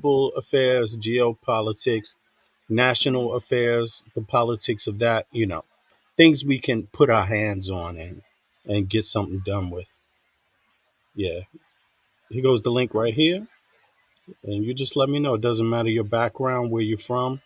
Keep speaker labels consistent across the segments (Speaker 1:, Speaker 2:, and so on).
Speaker 1: global affairs, geopolitics, national affairs, the politics of that, things we can put our hands on and get something done with. Yeah. Here goes the link right here. And you just let me know. It doesn't matter your background, where you're from,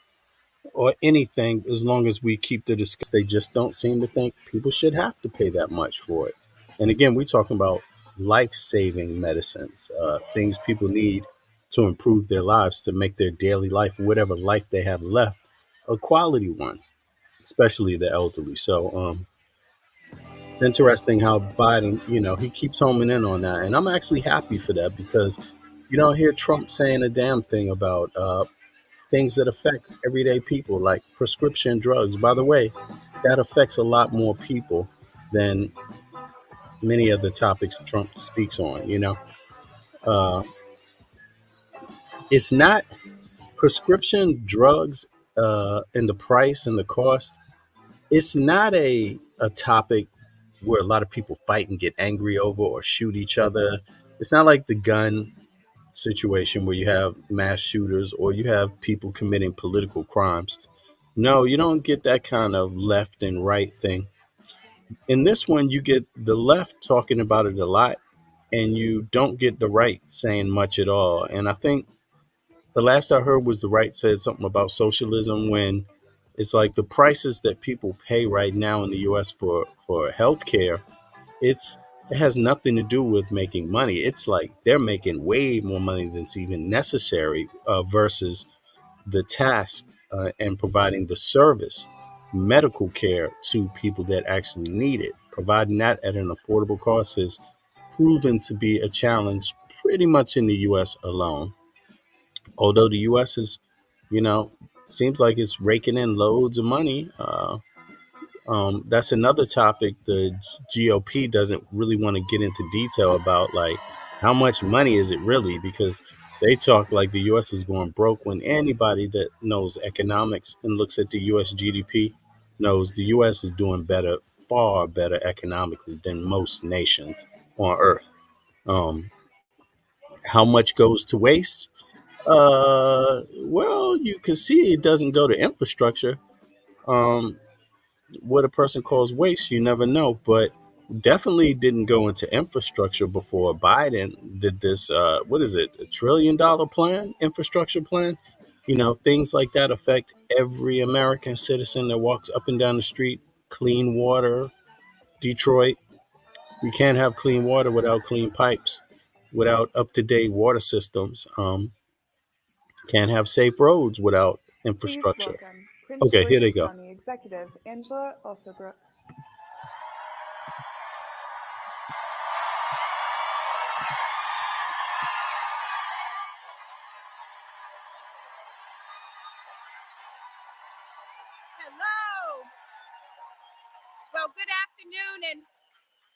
Speaker 1: or anything, as long as we keep the discuss. They just don't seem to think people should have to pay that much for it. And again, we're talking about life-saving medicines, things people need to improve their lives, to make their daily life, whatever life they have left, a quality one, especially the elderly. So it's interesting how Biden, he keeps homing in on that, and I'm actually happy for that because you don't hear Trump saying a damn thing about things that affect everyday people, like prescription drugs. By the way, that affects a lot more people than many of the topics Trump speaks on. Uh, it's not prescription drugs and the price and the cost. It's not a topic where a lot of people fight and get angry over or shoot each other. It's not like the gun situation where you have mass shooters or you have people committing political crimes. No, you don't get that kind of left and right thing. In this one, you get the left talking about it a lot, and you don't get the right saying much at all. And I think the last I heard was the right said something about socialism when it's like the prices that people pay right now in the US for healthcare, it's it has nothing to do with making money. It's like they're making way more money than's even necessary versus the task and providing the service, medical care to people that actually need it. Providing that at an affordable cost has proven to be a challenge pretty much in the US alone. Although the US is, you know, seems like it's raking in loads of money. That's another topic the GOP doesn't really want to get into detail about, like how much money is it really? Because they talk like the U.S. is going broke when anybody that knows economics and looks at the U.S. GDP knows the U.S. is doing better, far better economically than most nations on Earth. Um, how much goes to waste? Well, you can see it doesn't go to infrastructure. Um, what a person calls waste, you never know. But definitely didn't go into infrastructure before Biden did this. What is it? $1 trillion plan, infrastructure plan. Things like that affect every American citizen that walks up and down the street. Clean water, Detroit. We can't have clean water without clean pipes, without up to date water systems. Can't have safe roads without
Speaker 2: Please
Speaker 1: infrastructure.
Speaker 2: welcome Prince
Speaker 1: Okay, here they
Speaker 2: George's
Speaker 1: go.
Speaker 2: County Executive Angela Also Brooks.
Speaker 3: Hello. Well, good afternoon and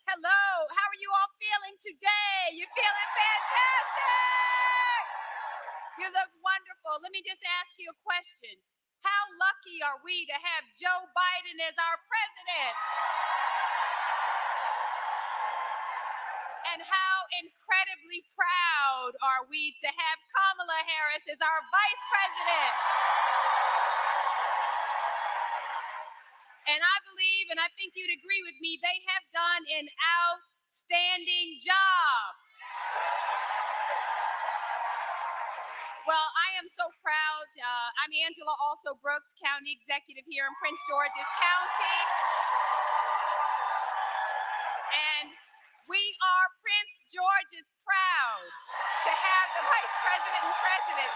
Speaker 3: hello. How are you all feeling today? You feeling fantastic? You look wonderful. Let me just ask you a question. How lucky are we to have Joe Biden as our president? And how incredibly proud are we to have Kamala Harris as our vice president? And I believe, and I think you'd agree with me, they have done an outstanding job. Well, I am so proud. I'm Angela Also Brooks, County Executive here in Prince George's County. And we are Prince George's proud to have the Vice President and President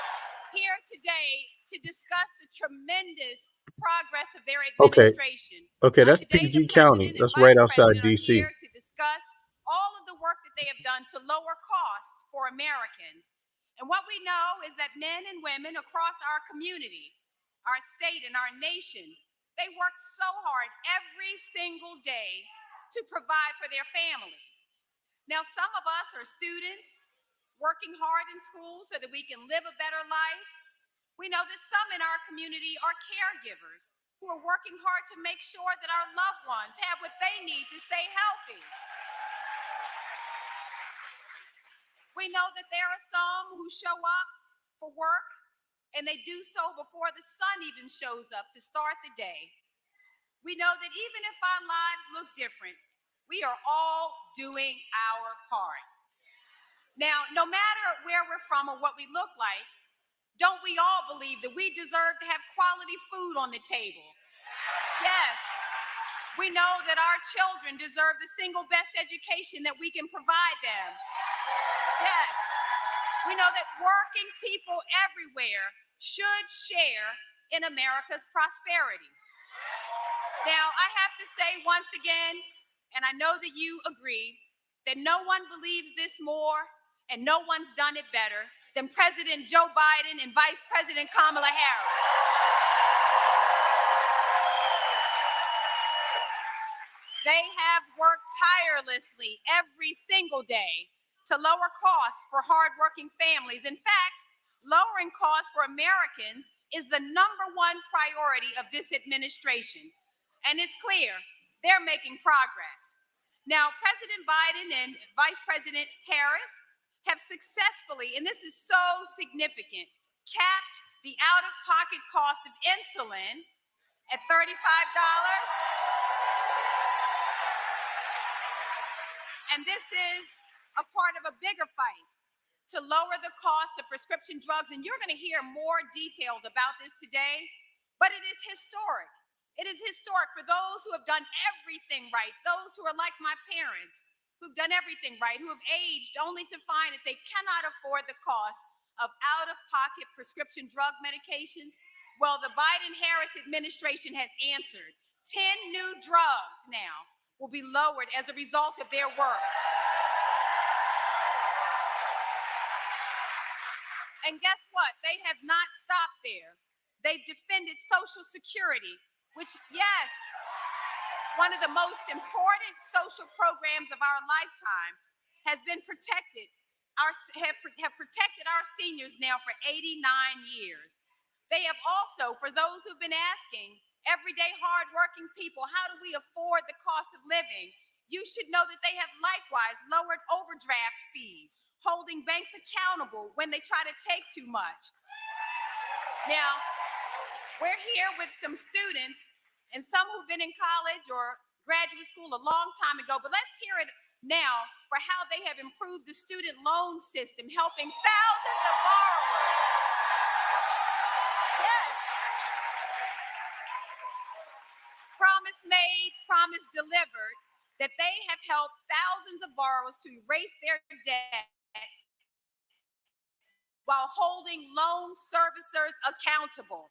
Speaker 3: here today to discuss the tremendous progress of their
Speaker 1: Okay,
Speaker 3: administration.
Speaker 1: okay, that's
Speaker 3: Today, the
Speaker 1: PG County.
Speaker 3: President and
Speaker 1: That's right
Speaker 3: Vice
Speaker 1: outside
Speaker 3: President are
Speaker 1: DC.
Speaker 3: here to discuss all of the work that they have done to lower costs for Americans. And what we know is that men and women across our community, our state, and our nation, they work so hard every single day to provide for their families. Now, some of us are students working hard in school so that we can live a better life. We know that some in our community are caregivers who are working hard to make sure that our loved ones have what they need to stay healthy. We know that there are some who show up for work, and they do so before the sun even shows up to start the day. We know that even if our lives look different, we are all doing our part. Now, no matter where we're from or what we look like, don't we all believe that we deserve to have quality food on the table? Yes. We know that our children deserve the single best education that we can provide them. Yes. We know that working people everywhere should share in America's prosperity. Now, I have to say once again, and I know that you agree, that no one believes this more and no one's done it better than President Joe Biden and Vice President Kamala Harris. They have worked tirelessly every single day to lower costs for hardworking families. In fact, lowering costs for Americans is the #1 priority of this administration. And it's clear they're making progress. Now, President Biden and Vice President Harris have successfully, and this is so significant, capped the out-of-pocket cost of insulin at $35. And this is a part of a bigger fight to lower the cost of prescription drugs. And you're going to hear more details about this today, but it is historic. It is historic for those who have done everything right, those who are like my parents, who've done everything right, who have aged only to find that they cannot afford the cost of out-of-pocket prescription drug medications. Well, the Biden-Harris administration has answered. 10 new drugs now will be lowered as a result of their work. And guess what? They have not stopped there. They've defended Social Security, which, yes, one of the most important social programs of our lifetime, has been protected. Have protected our seniors now for 89 years. They have also, for those who've been asking, everyday hardworking people, how do we afford the cost of living? You should know that they have likewise lowered overdraft fees, holding banks accountable when they try to take too much. Now, we're here with some students and some who've been in college or graduate school a long time ago, but let's hear it now for how they have improved the student loan system, helping thousands of borrowers. Yes. Promise made, promise delivered, that they have helped thousands of borrowers to erase their debt while holding loan servicers accountable.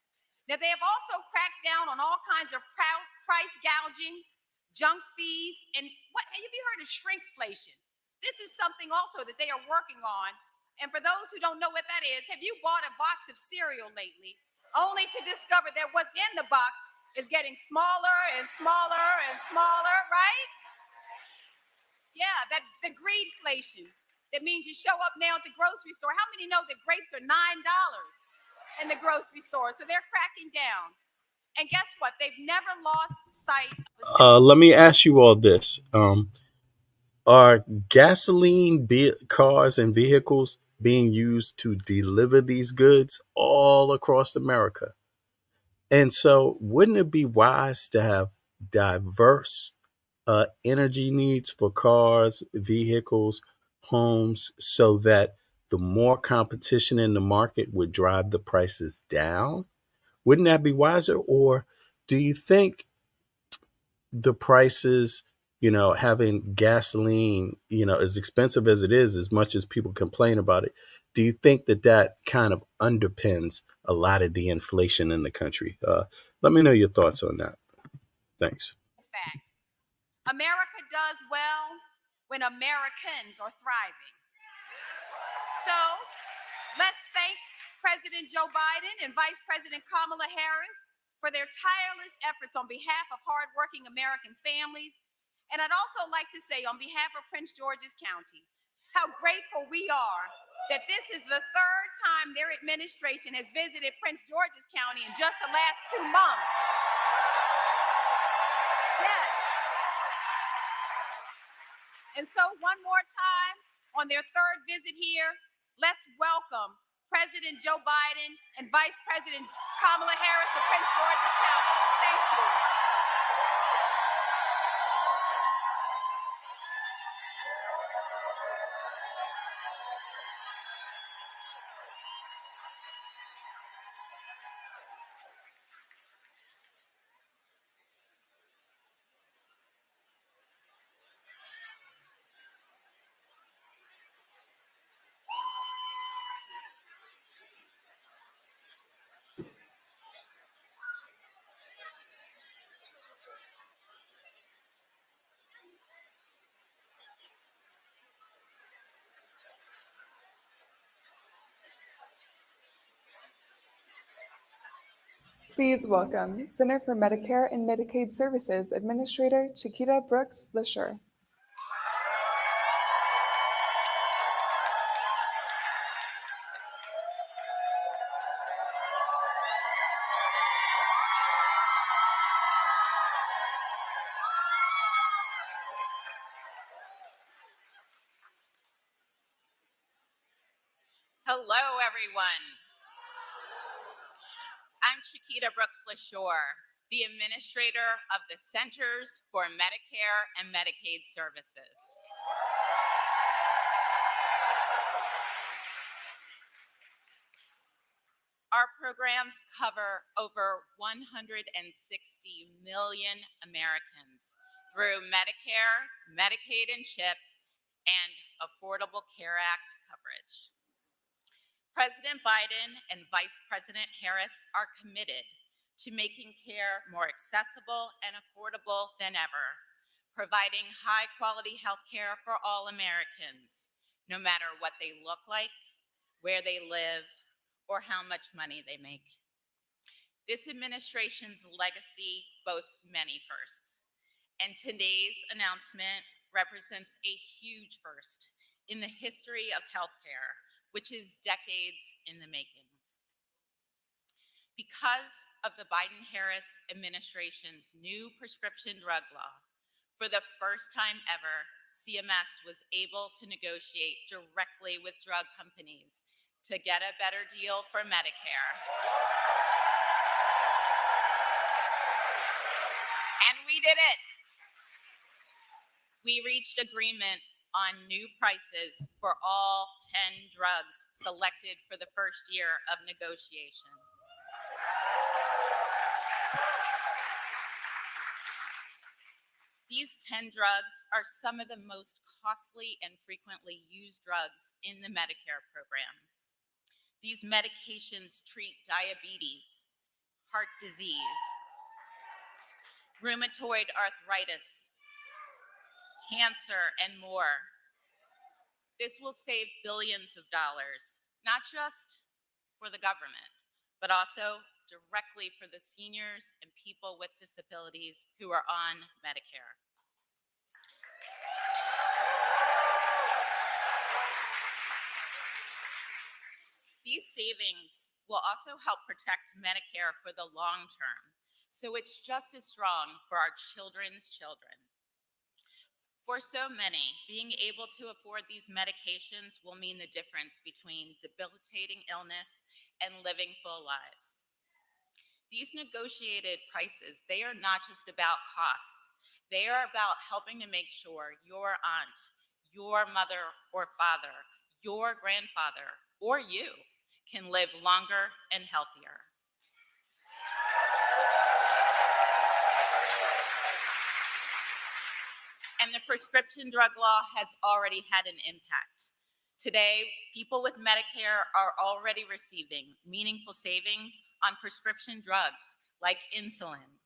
Speaker 3: Now, they have also cracked down on all kinds of price gouging, junk fees, and what have you heard of shrinkflation? This is something also that they are working on. And for those who don't know what that is, have you bought a box of cereal lately, only to discover that what's in the box is getting smaller and smaller and smaller, right? Yeah, that the greedflation. That means you show up now at the grocery store. How many know that grapes are $9 in the grocery store? So they're cracking down. And guess what? They've never lost sight of
Speaker 1: Let me ask you all this. Are gasoline cars and vehicles being used to deliver these goods all across America? And so, wouldn't it be wise to have diverse energy needs for cars, vehicles, homes, so that the more competition in the market would drive the prices down? Wouldn't that be wiser? Or do you think the prices, having gasoline, as expensive as it is, as much as people complain about it, do you think that that kind of underpins a lot of the inflation in the country? Let me know your thoughts on that. Thanks.
Speaker 3: fact. America does well when Americans are thriving. So let's thank President Joe Biden and Vice President Kamala Harris for their tireless efforts on behalf of hardworking American families. And I'd also like to say on behalf of Prince George's County, how grateful we are that this is the third time their administration has visited Prince George's County in just the last 2 months. Yes. And so one more time, on their third visit here, let's welcome President Joe Biden, and Vice President Kamala Harris of Prince George's County. Thank you.
Speaker 2: Please welcome Center for Medicare and Medicaid Services Administrator Chiquita Brooks LaSure.
Speaker 4: Hello, everyone. I'm Chiquita Brooks LaSure, the administrator of the Centers for Medicare and Medicaid Services. Our programs cover over 160 million Americans through Medicare, Medicaid and CHIP, and Affordable Care Act coverage. President Biden and Vice President Harris are committed to making care more accessible and affordable than ever, providing high-quality health care for all Americans, no matter what they look like, where they live, or how much money they make. This administration's legacy boasts many firsts, and today's announcement represents a huge first in the history of healthcare, which is decades in the making. Because of the Biden-Harris administration's new prescription drug law, for the first time ever, CMS was able to negotiate directly with drug companies to get a better deal for Medicare. And we did it. We reached agreement on new prices for all 10 drugs selected for the first year of negotiation. These 10 drugs are some of the most costly and frequently used drugs in the Medicare program. These medications treat diabetes, heart disease, rheumatoid arthritis, cancer, and more. This will save billions of dollars, not just for the government, but also directly for the seniors and people with disabilities who are on Medicare. These savings will also help protect Medicare for the long term, so it's just as strong for our children's children. For so many, being able to afford these medications will mean the difference between debilitating illness and living full lives. These negotiated prices, they are not just about costs. They are about helping to make sure your aunt, your mother or father, your grandfather, or you can live longer and healthier. And the prescription drug law has already had an impact. Today, people with Medicare are already receiving meaningful savings on prescription drugs like insulin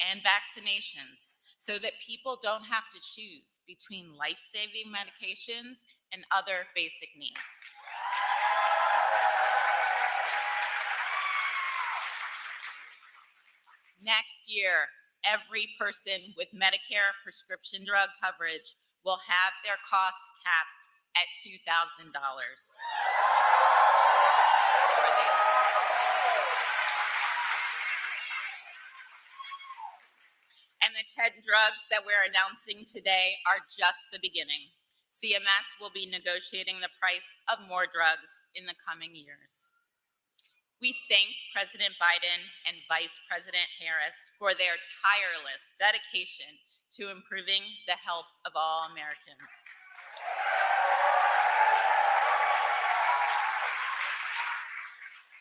Speaker 4: and vaccinations, so that people don't have to choose between life-saving medications and other basic needs. Next year, every person with Medicare prescription drug coverage will have their costs capped at $2,000. And the 10 drugs that we're announcing today are just the beginning. CMS will be negotiating the price of more drugs in the coming years. We thank President Biden and Vice President Harris for their tireless dedication to improving the health of all Americans.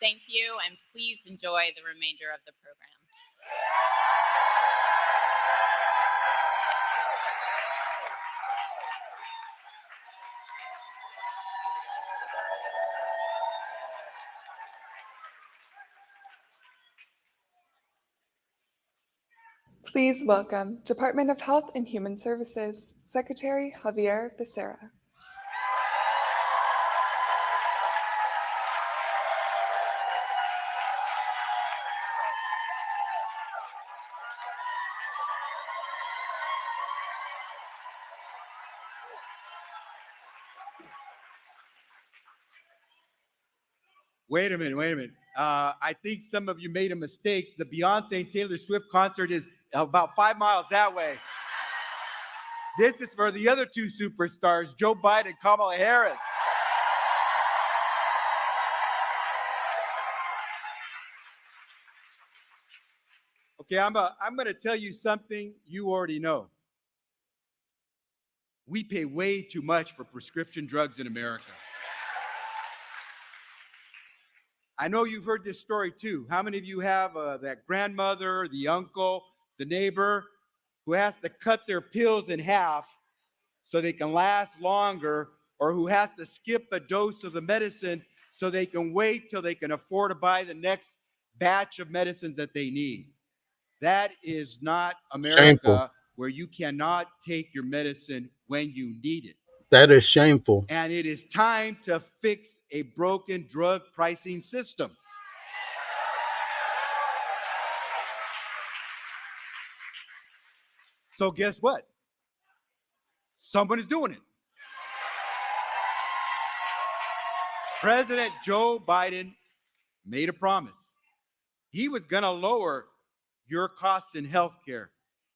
Speaker 4: Thank you, and please enjoy the remainder of the program.
Speaker 2: Please welcome Department of Health and Human Services, Secretary Javier Becerra.
Speaker 5: Wait a minute. I think some of you made a mistake. The Beyonce and Taylor Swift concert is about 5 miles that way. This is for the other two superstars, Joe Biden and Kamala Harris. Okay, I'm going to tell you something you already know. We pay way too much for prescription drugs in America. I know you've heard this story too. How many of you have that grandmother, the uncle, the neighbor who has to cut their pills in half so they can last longer, or who has to skip a dose of the medicine so they can wait till they can afford to buy the next batch of medicines that they need? That is not America.
Speaker 1: Shameful.
Speaker 5: Where you cannot take your medicine when you need it.
Speaker 1: That is shameful.
Speaker 5: And it is time to fix a broken drug pricing system. So guess what? Someone is doing it. President Joe Biden made a promise. He was going to lower your costs in healthcare.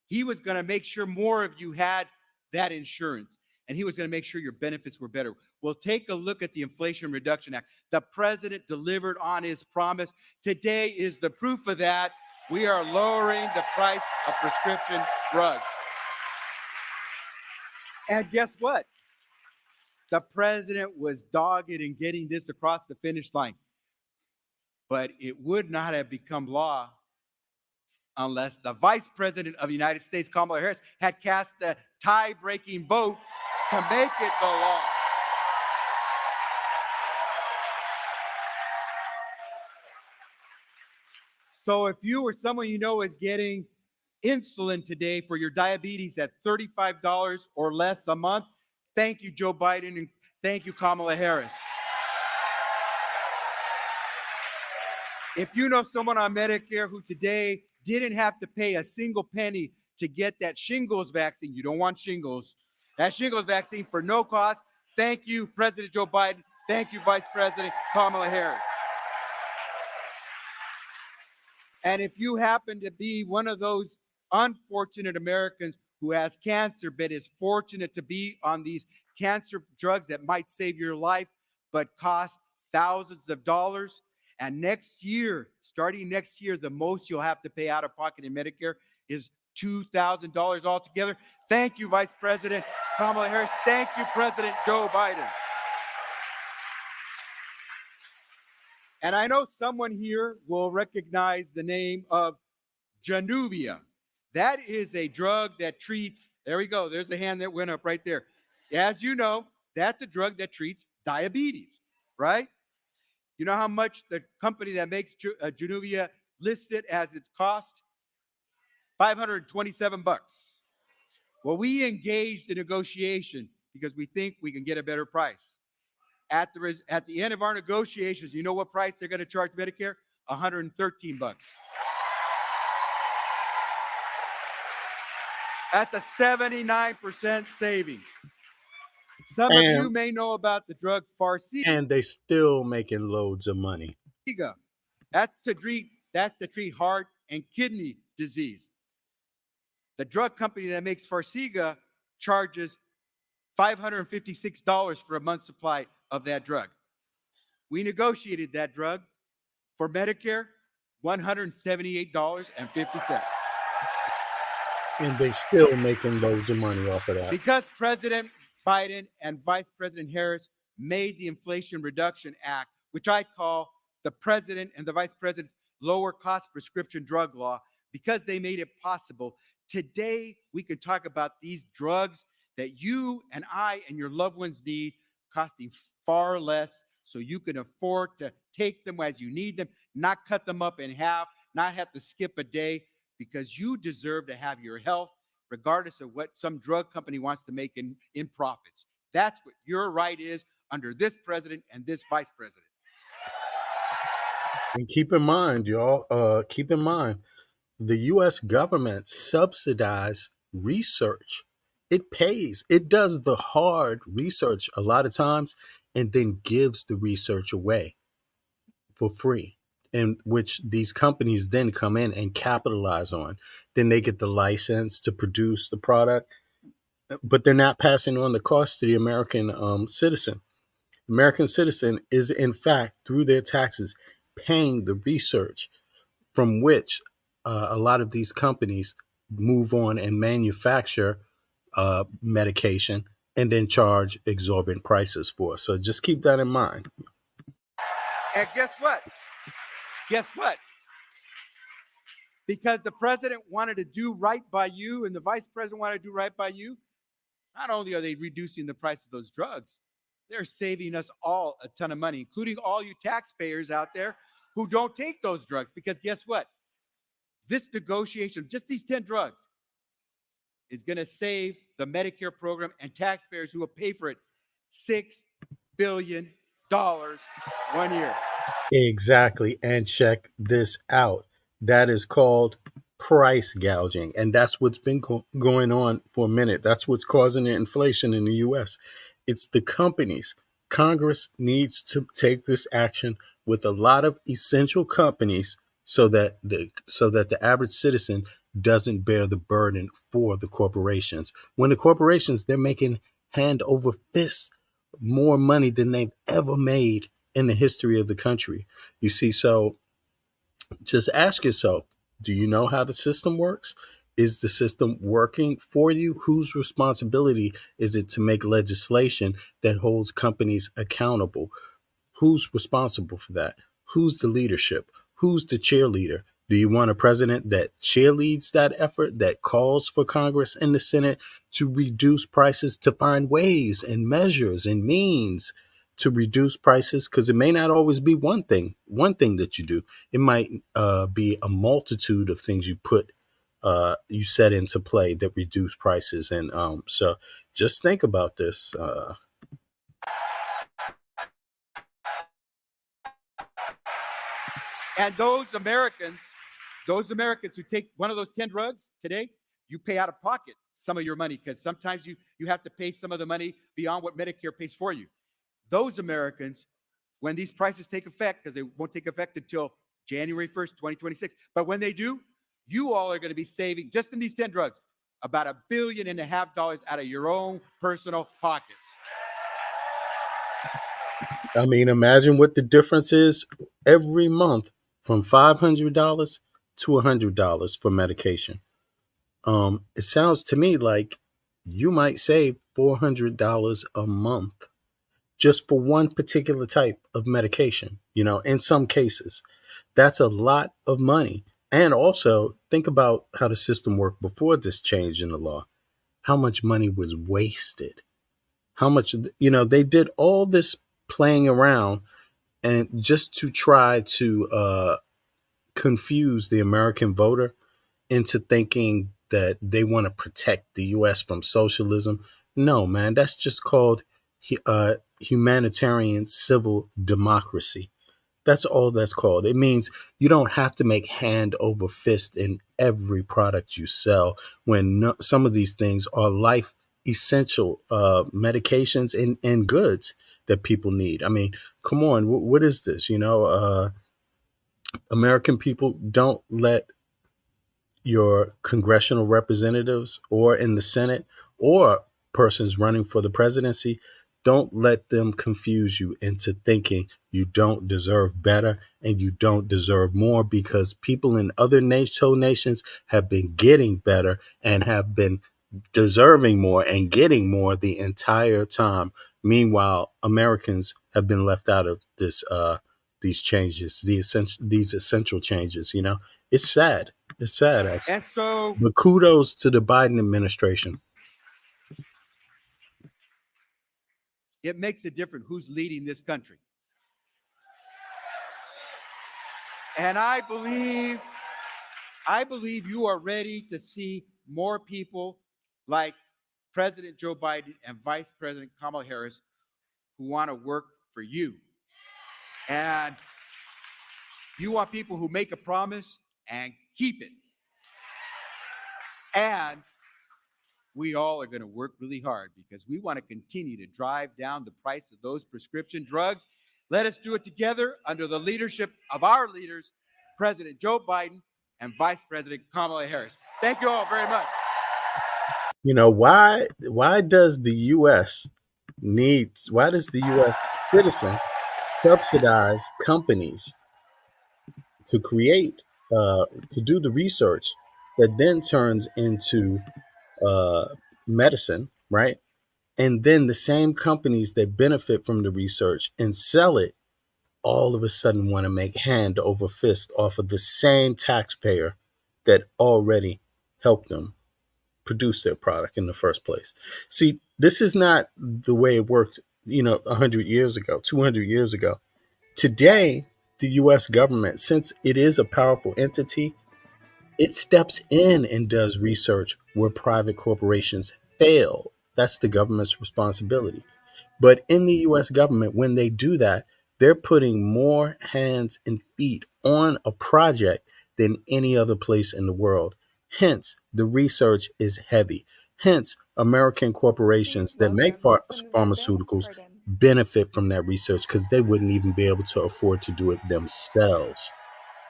Speaker 5: He was going to make sure more of you had that insurance. And he was going to make sure your benefits were better. Well, take a look at the Inflation Reduction Act. The president delivered on his promise. Today is the proof of that. We are lowering the price of prescription drugs. And guess what? The president was dogged in getting this across the finish line. But it would not have become law unless the Vice President of the United States, Kamala Harris, had cast the tie-breaking vote to make it the law. So if you or someone you know is getting insulin today for your diabetes at $35 or less a month, thank you, Joe Biden, and thank you, Kamala Harris. If you know someone on Medicare who today didn't have to pay a single penny to get that shingles vaccine, you don't want shingles, that shingles vaccine for no cost, thank you, President Joe Biden. Thank you, Vice President Kamala Harris. And if you happen to be one of those unfortunate Americans who has cancer but is fortunate to be on these cancer drugs that might save your life but cost thousands of dollars, and next year, starting next year, the most you'll have to pay out of pocket in Medicare is $2,000 altogether. Thank you, Vice President Kamala Harris. Thank you, President Joe Biden. And I know someone here will recognize the name of Januvia. That is a drug that treats, there we go, there's a hand that went up right there. As you know, that's a drug that treats diabetes, right? You know how much the company that makes Januvia lists it as its cost? $527. Well, we engaged in negotiation because we think we can get a better price. At the end of our negotiations, you know what price they're going to charge Medicare? $113. That's a 79% savings. Some of you may know about the drug Farxiga.
Speaker 1: And they still making loads of money.
Speaker 5: That's to treat heart and kidney disease. The drug company that makes Farxiga charges $556 for a month's supply of that drug. We negotiated that drug for Medicare, $178.50.
Speaker 1: And they still making loads of money off of that.
Speaker 5: Because President Biden and Vice President Harris made the Inflation Reduction Act, which I call the President and the Vice President's lower cost prescription drug law, because they made it possible. Today, we can talk about these drugs that you and I and your loved ones need, costing far less, so you can afford to take them as you need them, not cut them up in half, not have to skip a day, because you deserve to have your health regardless of what some drug company wants to make in profits. That's what your right is under this president and this vice president.
Speaker 1: And keep in mind, y'all, the U.S. government subsidizes research. It pays. It does the hard research a lot of times and then gives the research away for free, in which these companies then come in and capitalize on. Then they get the license to produce the product, but they're not passing on the cost to the American citizen. American citizen is, in fact, through their taxes, paying the research from which a lot of these companies move on and manufacture medication and then charge exorbitant prices for. So just keep that in mind.
Speaker 5: And guess what? Guess what? Because the president wanted to do right by you and the vice president wanted to do right by you, not only are they reducing the price of those drugs, they're saving us all a ton of money, including all you taxpayers out there who don't take those drugs. Because guess what? This negotiation, just these 10 drugs, is going to save the Medicare program and taxpayers who will pay for it $6 billion 1 year.
Speaker 1: Exactly. And check this out. That is called price gouging. And that's what's been going on for a minute. That's what's causing the inflation in the U.S. It's the companies. Congress needs to take this action with a lot of essential companies so that the average citizen doesn't bear the burden for the corporations. When the corporations, they're making hand over fist more money than they've ever made in the history of the country. You see, so just ask yourself, do you know how the system works? Is the system working for you? Whose responsibility is it to make legislation that holds companies accountable? Who's responsible for that? Who's the leadership? Who's the cheerleader? Do you want a president that cheerleads that effort, that calls for Congress and the Senate to reduce prices, to find ways and measures and means to reduce prices? Because it may not always be one thing that you do. It might be a multitude of things you set into play that reduce prices. And so just think about this.
Speaker 5: And those Americans who take one of those 10 drugs today, you pay out of pocket some of your money because sometimes you have to pay some of the money beyond what Medicare pays for you. Those Americans, when these prices take effect, because they won't take effect until January 1st, 2026, but when they do, you all are going to be saving, just in these 10 drugs, about $1.5 billion out of your own personal pockets.
Speaker 1: I mean, imagine what the difference is every month from $500 to $100 for medication. It sounds to me like you might save $400 a month just for one particular type of medication, in some cases. That's a lot of money. And also think about how the system worked before this change in the law, how much money was wasted, how much, they did all this playing around and just to try to confuse the American voter into thinking that they want to protect the U.S. from socialism. No, man, that's just called humanitarian civil democracy. That's all that's called. It means you don't have to make hand over fist in every product you sell when some of these things are life essential medications and goods that people need. I mean, come on, what is this? American people don't let your congressional representatives or in the Senate or persons running for the presidency, don't let them confuse you into thinking you don't deserve better and you don't deserve more, because people in other NATO nations have been getting better and have been deserving more and getting more the entire time. Meanwhile, Americans have been left out of these changes, these essential changes. It's sad. It's sad, actually.
Speaker 5: And so
Speaker 1: But kudos to the Biden administration.
Speaker 5: it makes a difference who's leading this country. And I believe you are ready to see more people like President Joe Biden and Vice President Kamala Harris who want to work for you. And you want people who make a promise and keep it. And we all are going to work really hard because we want to continue to drive down the price of those prescription drugs. Let us do it together under the leadership of our leaders, President Joe Biden and Vice President Kamala Harris. Thank you all very much.
Speaker 1: Why does the U.S. citizen subsidize companies to create, to do the research that then turns into medicine, right? And then the same companies that benefit from the research and sell it all of a sudden want to make hand over fist off of the same taxpayer that already helped them produce their product in the first place. See, this is not the way it worked, 100 years ago, 200 years ago. Today, the US government, since it is a powerful entity, it steps in and does research where private corporations fail. That's the government's responsibility. But in the US government, when they do that, they're putting more hands and feet on a project than any other place in the world. Hence, the research is heavy. Hence, American corporations that make pharmaceuticals benefit from that research because they wouldn't even be able to afford to do it themselves.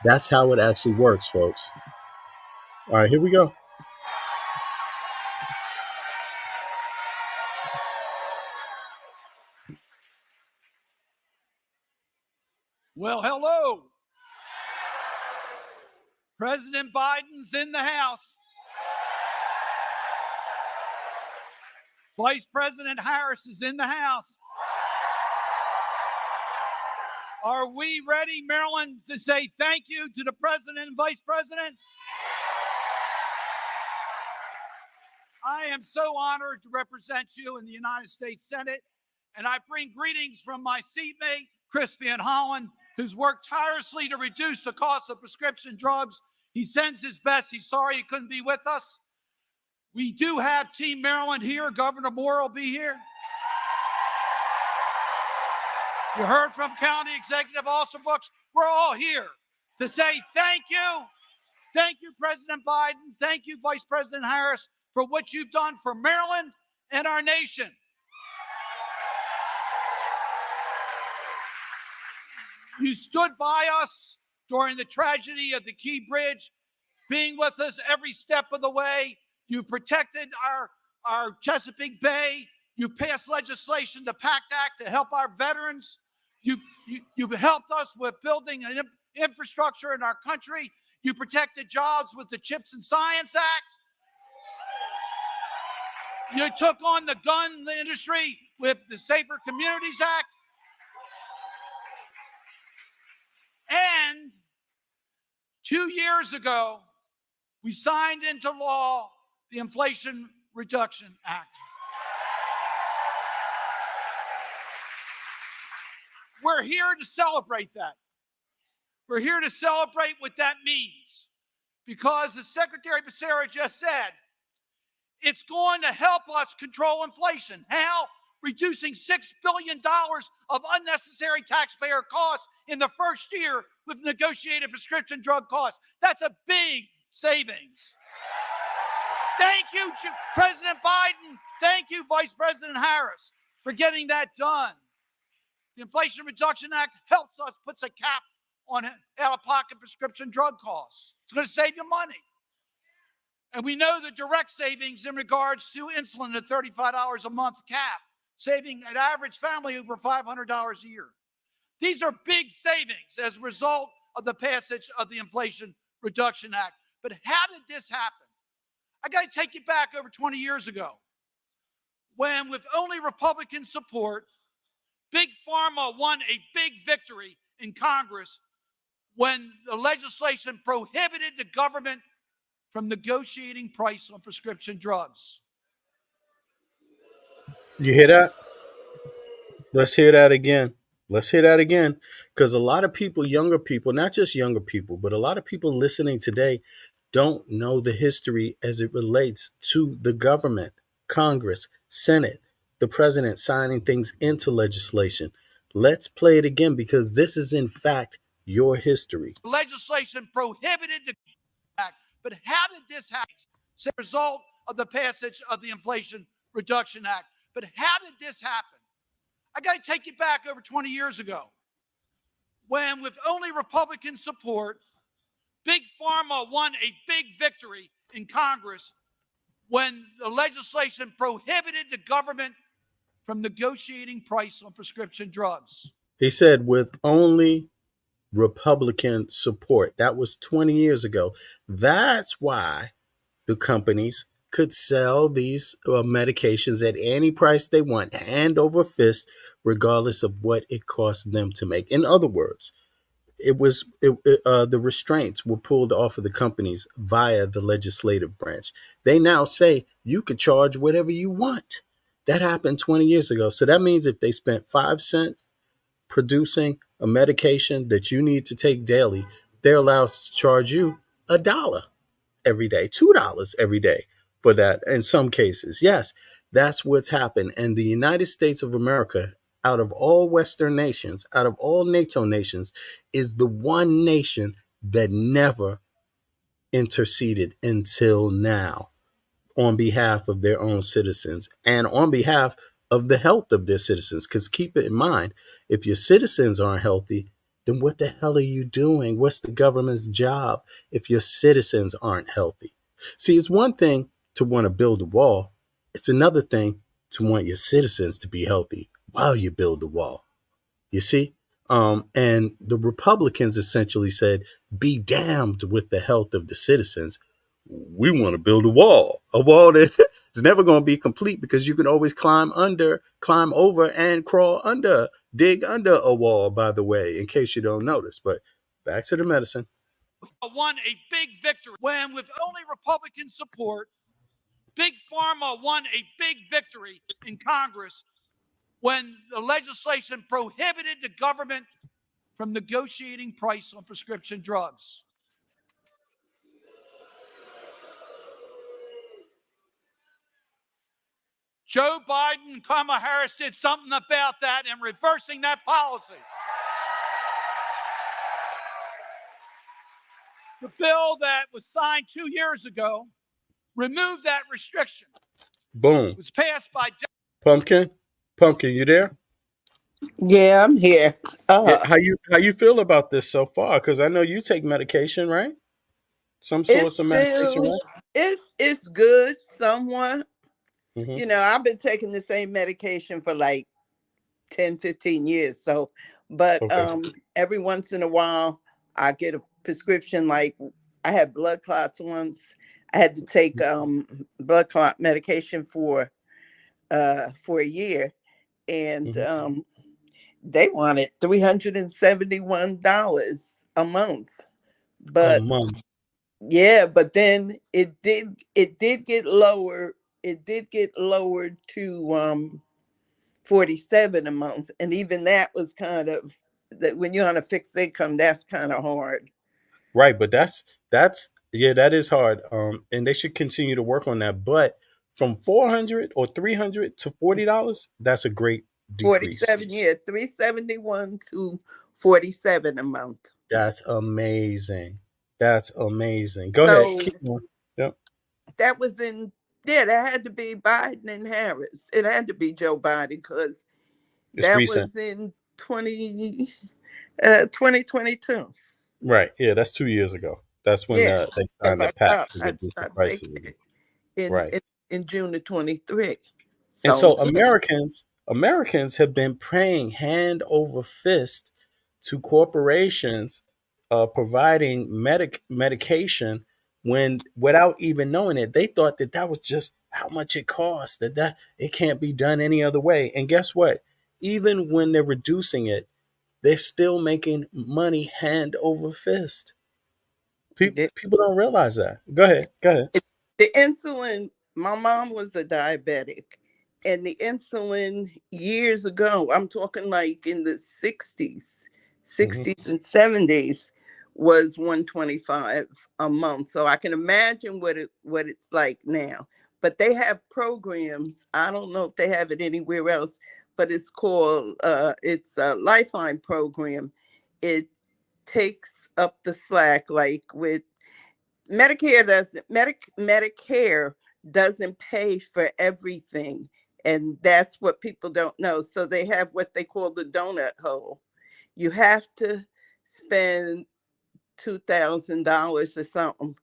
Speaker 1: That's how it actually works, folks. All right, here we go.
Speaker 6: Well, hello. President Biden's in the house. Vice President Harris is in the house. Are we ready, Maryland, to say thank you to the President and Vice President? I am so honored to represent you in the United States Senate, and I bring greetings from my seatmate, Chris Van Hollen, who's worked tirelessly to reduce the cost of prescription drugs. He sends his best. He's sorry he couldn't be with us. We do have Team Maryland here. Governor Moore will be here. You heard from County Executive Alsobrooks. We're all here to say thank you. Thank you, President Biden. Thank you, Vice President Harris, for what you've done for Maryland and our nation. You stood by us during the tragedy of the Key Bridge, being with us every step of the way. You protected our Chesapeake Bay. You passed legislation, the PACT Act, to help our veterans. You've helped us with building an infrastructure in our country. You protected jobs with the CHIPS and Science Act. You took on the gun industry with the Safer Communities Act. And 2 years ago, we signed into law the Inflation Reduction Act. We're here to celebrate that. We're here to celebrate what that means. Because as Secretary Becerra just said, it's going to help us control inflation. How? Reducing $6 billion of unnecessary taxpayer costs in the first year with negotiated prescription drug costs. That's a big savings. Thank you, President Biden. Thank you, Vice President Harris, for getting that done. The Inflation Reduction Act helps us, puts a cap on out-of-pocket prescription drug costs. It's going to save you money. And we know the direct savings in regards to insulin at $35 a month cap, saving an average family over $500 a year. These are big savings as a result of the passage of the Inflation Reduction Act. But how did this happen? I got to take you back over 20 years ago when, with only Republican support, Big Pharma won a big victory in Congress when the legislation prohibited the government from negotiating price on prescription drugs.
Speaker 1: You hear that? Let's hear that again. Let's hear that again. Because a lot of people, younger people, not just younger people, but a lot of people listening today don't know the history as it relates to the government, Congress, Senate, the president signing things into legislation. Let's play it again because this is, in fact, your history.
Speaker 6: Legislation prohibited the act. But how did this happen? As a result of the passage of the Inflation Reduction Act. But how did this happen? I got to take you back over 20 years ago when, with only Republican support, Big Pharma won a big victory in Congress when the legislation prohibited the government from negotiating price on prescription drugs.
Speaker 1: He said with only Republican support. That was 20 years ago. That's why the companies could sell these medications at any price they want, hand over fist, regardless of what it cost them to make. In other words, the restraints were pulled off of the companies via the legislative branch. They now say you could charge whatever you want. That happened 20 years ago. So that means if they spent 5 cents producing a medication that you need to take daily, they're allowed to charge you $1 every day, $2 every day for that in some cases. Yes, that's what's happened. And the United States of America, out of all Western nations, out of all NATO nations, is the one nation that never interceded until now on behalf of their own citizens and on behalf of the health of their citizens. Because keep it in mind, if your citizens aren't healthy, then what the hell are you doing? What's the government's job if your citizens aren't healthy? See, it's one thing to want to build a wall. It's another thing to want your citizens to be healthy while you build the wall. You see? And the Republicans essentially said, be damned with the health of the citizens. We want to build a wall that is never going to be complete because you can always climb over and crawl under, dig under a wall, by the way, in case you don't notice. But back to the medicine.
Speaker 6: Won a big victory when, with only Republican support, Big Pharma won a big victory in Congress when the legislation prohibited the government from negotiating price on prescription drugs. Joe Biden and Kamala Harris did something about that and reversing that policy. The bill that was signed 2 years ago removed that restriction.
Speaker 1: Boom.
Speaker 6: It was passed by
Speaker 1: Pumpkin, you there?
Speaker 7: Yeah, I'm here.
Speaker 1: How you feel about this so far? Because I know you take medication, right? Some sorts of medication, right?
Speaker 7: It's good, somewhat.
Speaker 1: Mhm.
Speaker 7: You know, I've been taking the same medication for like 10, 15 years. So, but
Speaker 1: Okay.
Speaker 7: every once in a while, I get a prescription. Like I had blood clots once. I had to take blood clot medication for a year, and they wanted $371 a month. But yeah, but then it did get lower. It did get lowered to 47 a month, and even that was kind of that when you're on a fixed income, that's kind of hard.
Speaker 1: Right, but that's yeah, that is hard. And they should continue to work on that. But from 400 or 300 to $40, that's a great decrease.
Speaker 7: 47, yeah, 371 to 47 a month.
Speaker 1: That's amazing. That's amazing. Go ahead. Keep going. Yep.
Speaker 7: That was that had to be Biden and Harris. It had to be Joe Biden because that was in 2022.
Speaker 1: Right. Yeah, that's 2 years ago. That's when
Speaker 7: Yeah,
Speaker 1: they
Speaker 7: because
Speaker 1: signed the pact to
Speaker 7: I'd
Speaker 1: reduce the
Speaker 7: stopped
Speaker 1: prices
Speaker 7: taking
Speaker 1: again.
Speaker 7: it in,
Speaker 1: Right.
Speaker 7: in in June of 23.
Speaker 1: And
Speaker 7: So
Speaker 1: so
Speaker 7: yeah,
Speaker 1: Americans have been praying hand over fist to corporations providing medication when without even knowing it, they thought that that was just how much it costs, that it can't be done any other way. And guess what? Even when they're reducing it, they're still making money hand over fist. People don't realize that. Go ahead. Go ahead.
Speaker 7: the insulin, my mom was a diabetic, and the insulin years ago, I'm talking like in the 60s,
Speaker 1: Hmm.
Speaker 7: 60s and 70s, was 125 a month. So I can imagine what it's like now. But they have programs. I don't know if they have it anywhere else, but it's called it's a Lifeline program. It takes up the slack, like with Medicare doesn't pay for everything, and that's what people don't know. So they have what they call the donut hole. You have to spend $2,000 or something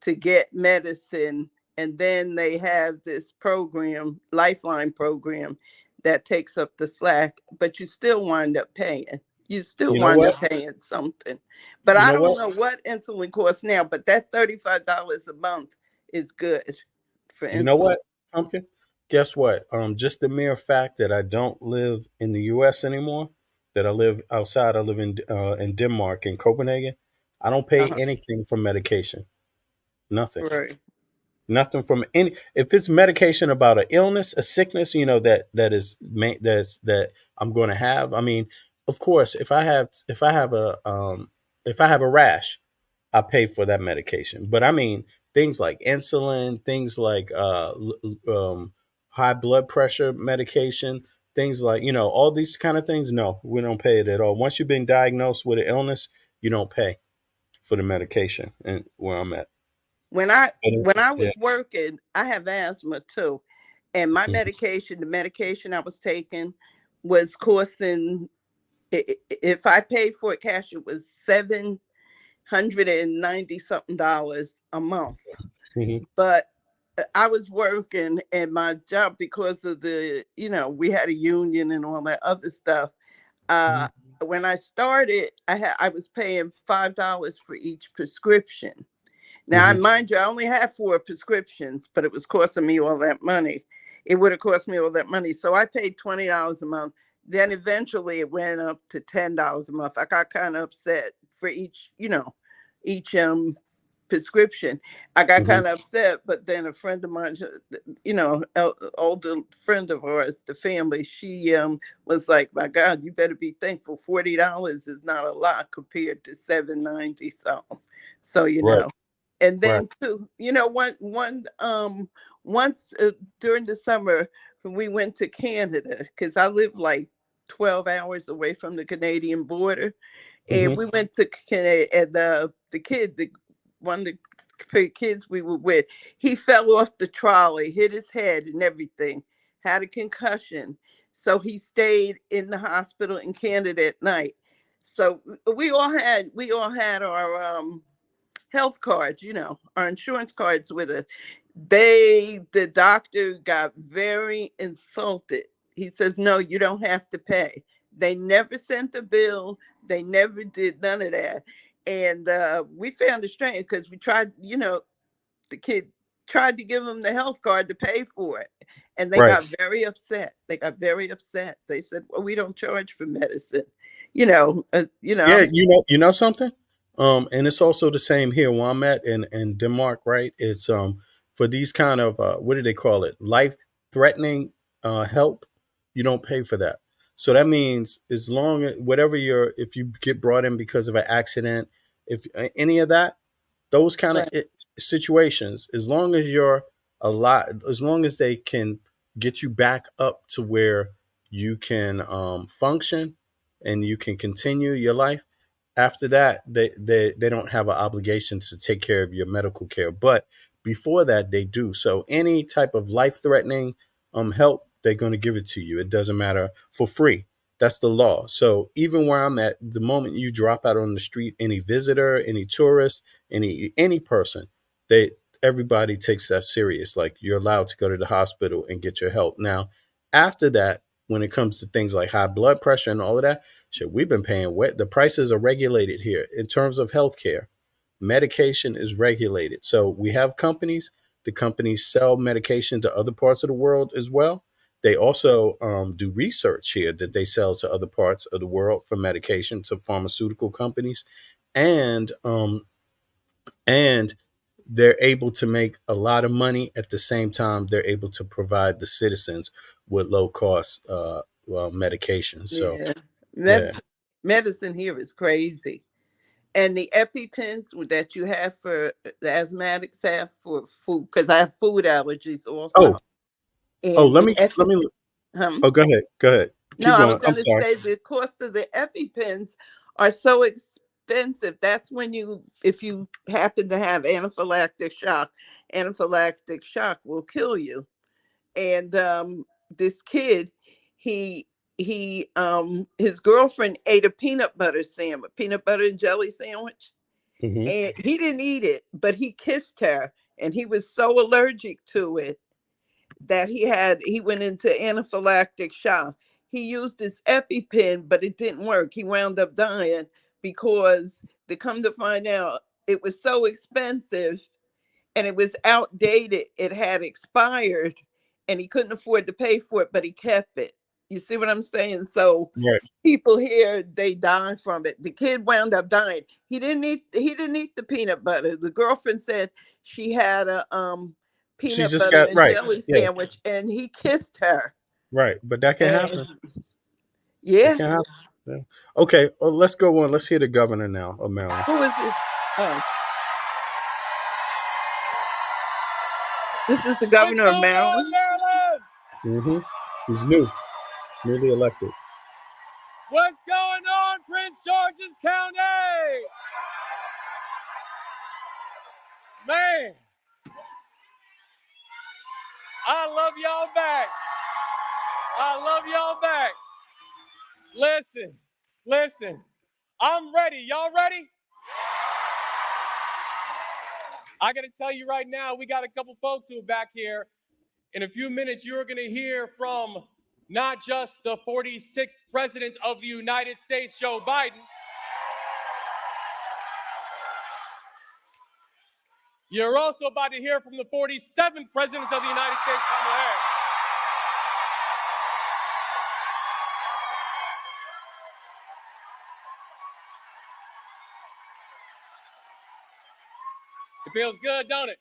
Speaker 7: to get medicine, and then they have this program, Lifeline program, that takes up the slack, but you still wind up paying. You still
Speaker 1: You know
Speaker 7: wind
Speaker 1: what?
Speaker 7: up paying something. But
Speaker 1: You
Speaker 7: I
Speaker 1: know
Speaker 7: don't
Speaker 1: what?
Speaker 7: know what insulin costs now, but that $35 a month is good for
Speaker 1: You know
Speaker 7: insulin.
Speaker 1: what, Pumpkin? Guess what? Just the mere fact that I don't live in the U.S. anymore, that I live outside. I live in Denmark, in Copenhagen. I don't pay
Speaker 7: Uh-huh.
Speaker 1: anything for medication. Nothing.
Speaker 7: Right.
Speaker 1: Nothing from any. If it's medication about an illness, a sickness, that I'm going to have. I mean, of course, if I have a rash, I pay for that medication. But I mean, things like insulin, things like high blood pressure medication, things like all these kind of things. No, we don't pay it at all. Once you've been diagnosed with an illness, you don't pay for the medication. And where I'm at.
Speaker 7: When I
Speaker 1: Yeah.
Speaker 7: was working, I have asthma too. And my
Speaker 1: Mhm.
Speaker 7: medication, the medication I was taking was costing, if I paid for it cash, it was $790 something a month.
Speaker 1: Mhm.
Speaker 7: But I was working and my job, because of we had a union and all that other stuff. Uh,
Speaker 1: Mhm.
Speaker 7: when I started, I was paying $5 for each prescription. Now,
Speaker 1: Mhm.
Speaker 7: mind you, I only had 4 prescriptions, but it was costing me all that money. It would have cost me all that money. So I paid $20 a month. Then eventually it went up to $10 a month. I got kind of upset for each prescription. I got
Speaker 1: Mhm.
Speaker 7: kind of upset, but then a friend of mine, older friend of ours, the family, she was like, "My God, you better be thankful. $40 is not a lot compared to $790 something." So
Speaker 1: Right.
Speaker 7: and
Speaker 1: Right.
Speaker 7: then too, once during the summer we went to Canada, because I live like 12 hours away from the Canadian border, and
Speaker 1: Mhm.
Speaker 7: we went to Canada, and one of the kids we were with, he fell off the trolley, hit his head and everything, had a concussion. So he stayed in the hospital in Canada at night. So we all had our health cards, our insurance cards with us. The doctor got very insulted. He says, "No, you don't have to pay." They never sent a bill. They never did none of that. And we found it strange because we tried, the kid tried to give him the health card to pay for it. And they
Speaker 1: Right.
Speaker 7: got very upset. They got very upset. They said, "Well, we don't charge for medicine." I
Speaker 1: Yeah,
Speaker 7: was,
Speaker 1: you know something? And it's also the same here where I'm at in Denmark, right? It's for these kind of what do they call it? Life threatening help, you don't pay for that. So that means as long as whatever if you get brought in because of an accident, if any of that, those kind of
Speaker 7: right.
Speaker 1: situations, as long as you're alive, as long as they can get you back up to where you can function and you can continue your life, after that they don't have an obligation to take care of your medical care, but before that they do. So any type of life threatening help, they're going to give it to you. It doesn't matter, for free. That's the law. So even where I'm at, the moment you drop out on the street, any visitor, any tourist, any person, they everybody takes that serious. Like, you're allowed to go to the hospital and get your help. Now, after that, when it comes to things like high blood pressure and all of that, shit, we've been paying what the prices are regulated here in terms of healthcare. Medication is regulated. So we have companies. The companies sell medication to other parts of the world as well. They also do research here that they sell to other parts of the world for medication to pharmaceutical companies, and and they're able to make a lot of money. At the same time, they're able to provide the citizens with low cost medication. So
Speaker 7: Yeah.
Speaker 1: yeah.
Speaker 7: Medicine here is crazy. And the EpiPens that you have for the asthmatics have for food, because I have food allergies also.
Speaker 1: Oh,
Speaker 7: And
Speaker 1: let
Speaker 7: the
Speaker 1: me oh, go ahead.
Speaker 7: No,
Speaker 1: Keep
Speaker 7: I
Speaker 1: going.
Speaker 7: was
Speaker 1: I'm
Speaker 7: going to
Speaker 1: sorry.
Speaker 7: say the cost of the EpiPens are so expensive. That's when if you happen to have anaphylactic shock will kill you. And this kid, he his girlfriend ate a peanut butter and jelly sandwich,
Speaker 1: Hmm.
Speaker 7: and he didn't eat it, but he kissed her, and he was so allergic to it that he went into anaphylactic shock. He used his EpiPen, but it didn't work. He wound up dying because they come to find out it was so expensive and it was outdated. It had expired and he couldn't afford to pay for it, but he kept it. You see what I'm saying? So
Speaker 1: Right.
Speaker 7: people here, they die from it. The kid wound up dying. He didn't eat the peanut butter. The girlfriend said she had a
Speaker 1: She
Speaker 7: peanut
Speaker 1: just
Speaker 7: butter
Speaker 1: got
Speaker 7: and
Speaker 1: right.
Speaker 7: jelly
Speaker 1: Yeah.
Speaker 7: sandwich, and he kissed her.
Speaker 1: Right. But that can
Speaker 7: And
Speaker 1: happen. It
Speaker 7: yeah,
Speaker 1: can happen. Yeah. Okay. Well, let's go on. Let's hear the governor now of Maryland.
Speaker 7: who is it? Oh, this is the
Speaker 6: What's
Speaker 7: governor of
Speaker 6: going on,
Speaker 7: Maryland.
Speaker 6: Maryland?
Speaker 1: He's newly elected.
Speaker 6: What's going on, Prince George's County? Man, I love y'all back. I love y'all back. Listen, I'm ready. Y'all ready? I got to tell you right now, we got a couple folks who are back here. In a few minutes, you're going to hear from not just the 46th President of the United States, Joe Biden. You're also about to hear from the 47th President of the United States, Kamala Harris. It feels good, don't it?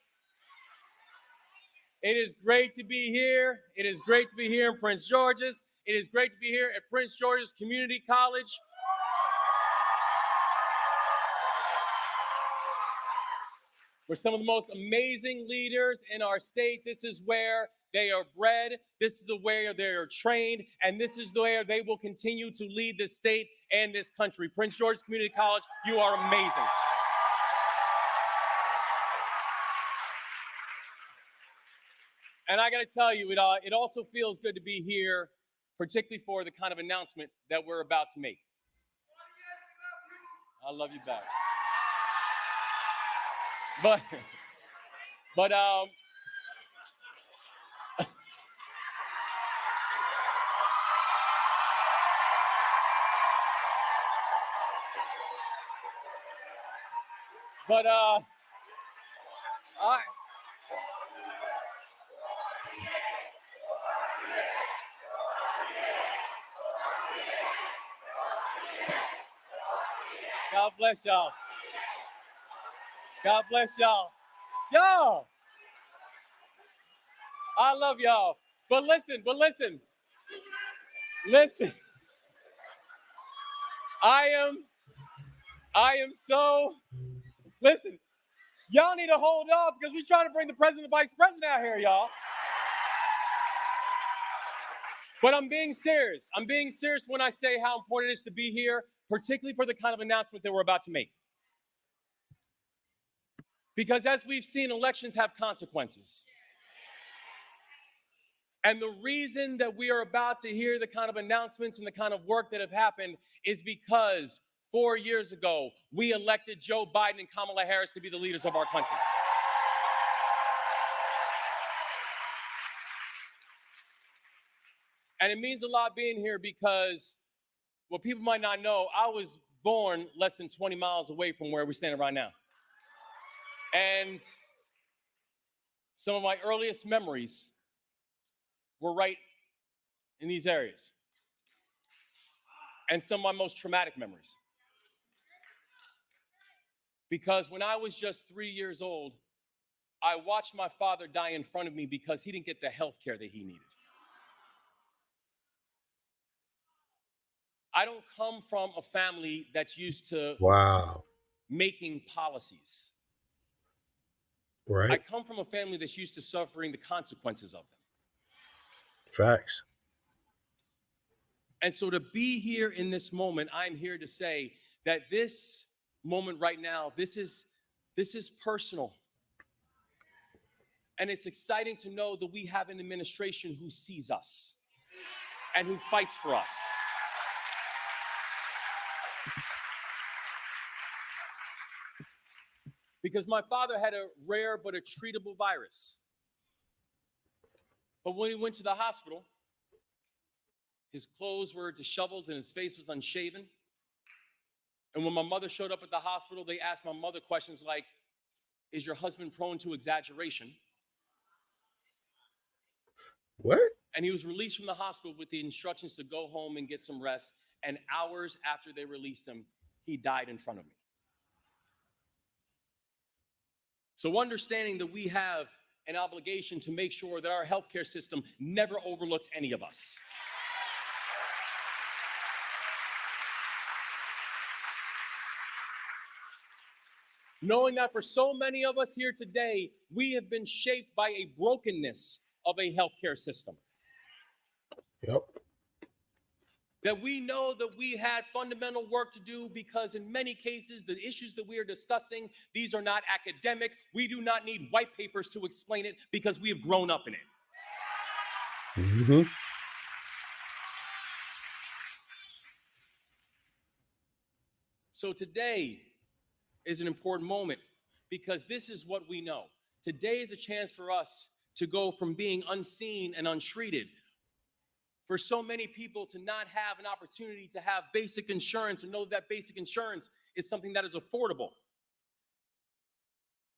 Speaker 6: It is great to be here. It is great to be here in Prince George's. It is great to be here at Prince George's Community College. We're some of the most amazing leaders in our state. This is where they are bred. This is where they are trained. And this is where they will continue to lead this state and this country. Prince George's Community College, you are amazing. And I got to tell you, it also feels good to be here, particularly for the kind of announcement that we're about to make. I love you back. But God bless y'all. God bless y'all. Y'all. I love y'all. But listen. I am so, listen, y'all need to hold up because we're trying to bring the president and vice president out here, y'all. But I'm being serious. I'm being serious when I say how important it is to be here, particularly for the kind of announcement that we're about to make. Because as we've seen, elections have consequences.
Speaker 8: And the reason that we are about to hear the kind of announcements and the kind of work that have happened is because 4 years ago, we elected Joe Biden and Kamala Harris to be the leaders of our country. And it means a lot being here because what people might not know, I was born less than 20 miles away from where we're standing right now. And some of my earliest memories were right in these areas. And some of my most traumatic memories. Because when I was just 3 years old, I watched my father die in front of me because he didn't get the health care that he needed. I don't come from a family that's used to making policies.
Speaker 1: Right.
Speaker 8: I come from a family that's used to suffering the consequences of them.
Speaker 1: Facts.
Speaker 8: And so to be here in this moment, I'm here to say that this moment right now, this is personal. And it's exciting to know that we have an administration who sees us and who fights for us. Because my father had a rare but a treatable virus. But when he went to the hospital, his clothes were disheveled and his face was unshaven. And when my mother showed up at the hospital, they asked my mother questions like, is your husband prone to exaggeration?
Speaker 1: What?
Speaker 8: And he was released from the hospital with the instructions to go home and get some rest. And hours after they released him, he died in front of me. So understanding that we have an obligation to make sure that our healthcare system never overlooks any of us. Knowing that for so many of us here today, we have been shaped by a brokenness of a healthcare system.
Speaker 1: Yep.
Speaker 8: That we know that we had fundamental work to do because in many cases, the issues that we are discussing, these are not academic. We do not need white papers to explain it because we have grown up in it.
Speaker 1: Mm-hmm.
Speaker 8: So today is an important moment because this is what we know. Today is a chance for us to go from being unseen and untreated, for so many people to not have an opportunity to have basic insurance or know that basic insurance is something that is affordable.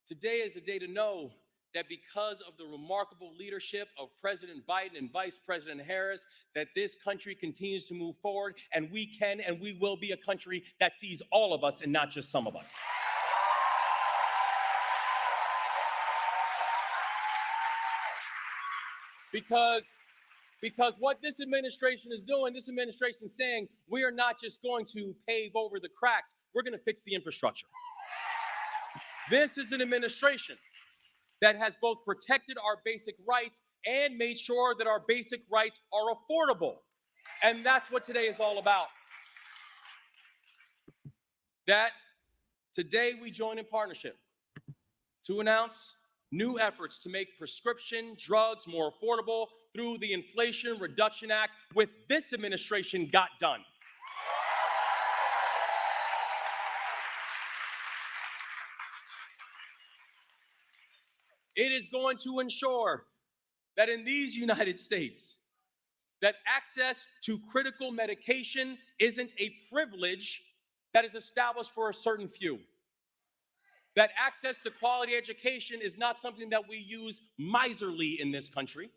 Speaker 8: Today is a day to know that because of the remarkable leadership of President Biden and Vice President Harris, that this country continues to move forward, and we can and we will be a country that sees all of us and not just some of us. Because what this administration is doing, this administration is saying, we are not just going to pave over the cracks, we're going to fix the infrastructure. This is an administration that has both protected our basic rights and made sure that our basic rights are affordable. And that's what today is all about. That today we join in partnership to announce new efforts to make prescription drugs more affordable through the Inflation Reduction Act, with this administration got done. It is going to ensure that in these United States, that access to critical medication isn't a privilege that is established for a certain few. That access to quality education is not something that we use miserly in this country.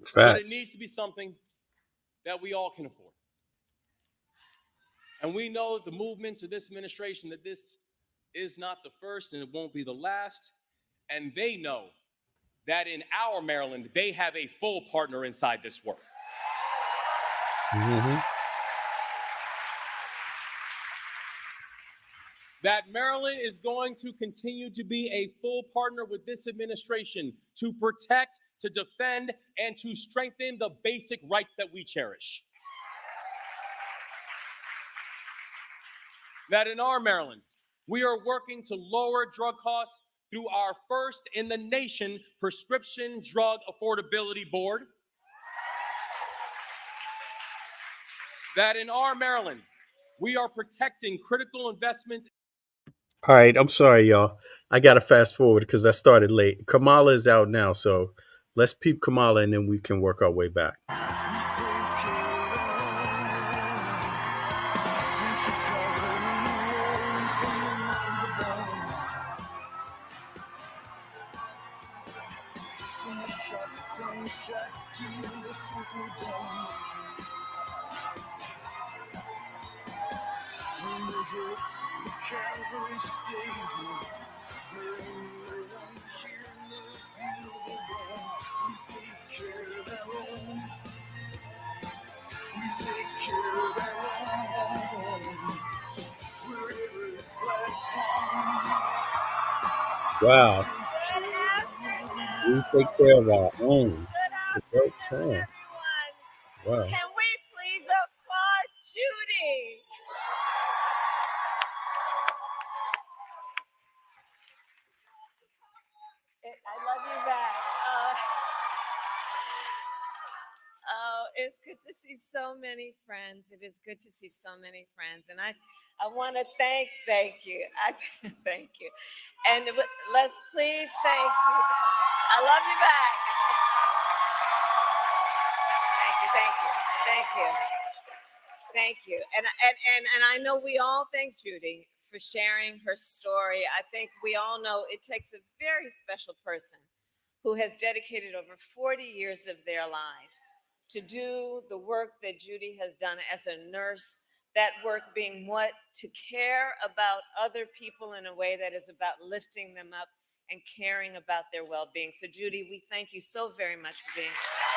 Speaker 1: Facts.
Speaker 8: But it needs to be something that we all can afford. And we know the movements of this administration that this is not the first and it won't be the last. And they know that in our Maryland, they have a full partner inside this work.
Speaker 1: Mm-hmm.
Speaker 8: That Maryland is going to continue to be a full partner with this administration to protect, to defend, and to strengthen the basic rights that we cherish. That in our Maryland, we are working to lower drug costs through our first in the nation Prescription Drug Affordability Board that in our Maryland, we are protecting critical investments.
Speaker 1: All right, I'm sorry, y'all. I got to fast forward because I started late. Kamala is out now, so let's peep Kamala and then we can work our way back. Wow. We take care of our own.
Speaker 9: Good
Speaker 1: Wow.
Speaker 9: afternoon, everyone. Can we please applaud Judy? I love you back. It's good to see so many friends. It is good to see so many friends. And I want to thank you. Thank you. And let's please thank you. I love you back. Thank you. And I know we all thank Judy for sharing her story. I think we all know it takes a very special person who has dedicated over 40 years of their life to do the work that Judy has done as a nurse, that work being what? To care about other people in a way that is about lifting them up and caring about their well-being. So Judy, we thank you so very much for being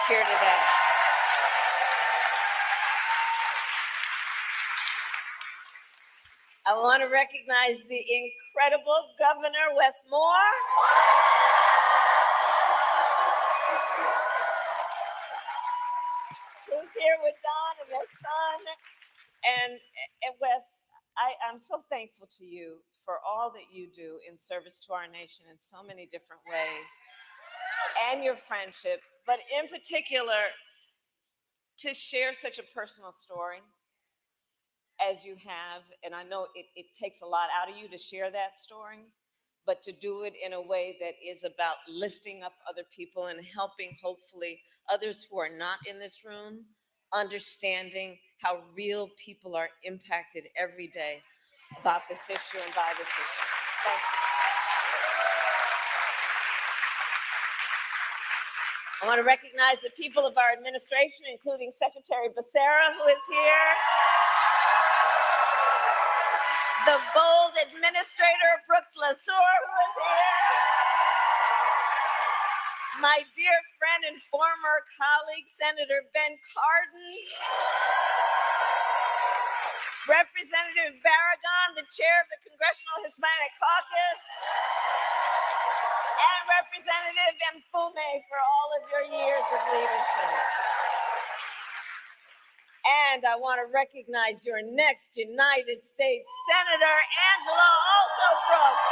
Speaker 9: here today. I want to recognize the incredible Governor Wes Moore. Who's here with Don and their son. And Wes, I'm so thankful to you for all that you do in service to our nation in so many different ways, and your friendship, but in particular, to share such a personal story as you have. And I know it takes a lot out of you to share that story, but to do it in a way that is about lifting up other people and helping, hopefully, others who are not in this room, understanding how real people are impacted every day about this issue and by this issue. Thank you. I want to recognize the people of our administration, including Secretary Becerra, who is here. The bold administrator, Brooks LaSure, who is here. My dear friend and former colleague, Senator Ben Cardin. Representative Barragan, the chair of the Congressional Hispanic Caucus. And Representative Mfume for all of your years of leadership. And I want to recognize your next United States Senator, Angela Also Brooks.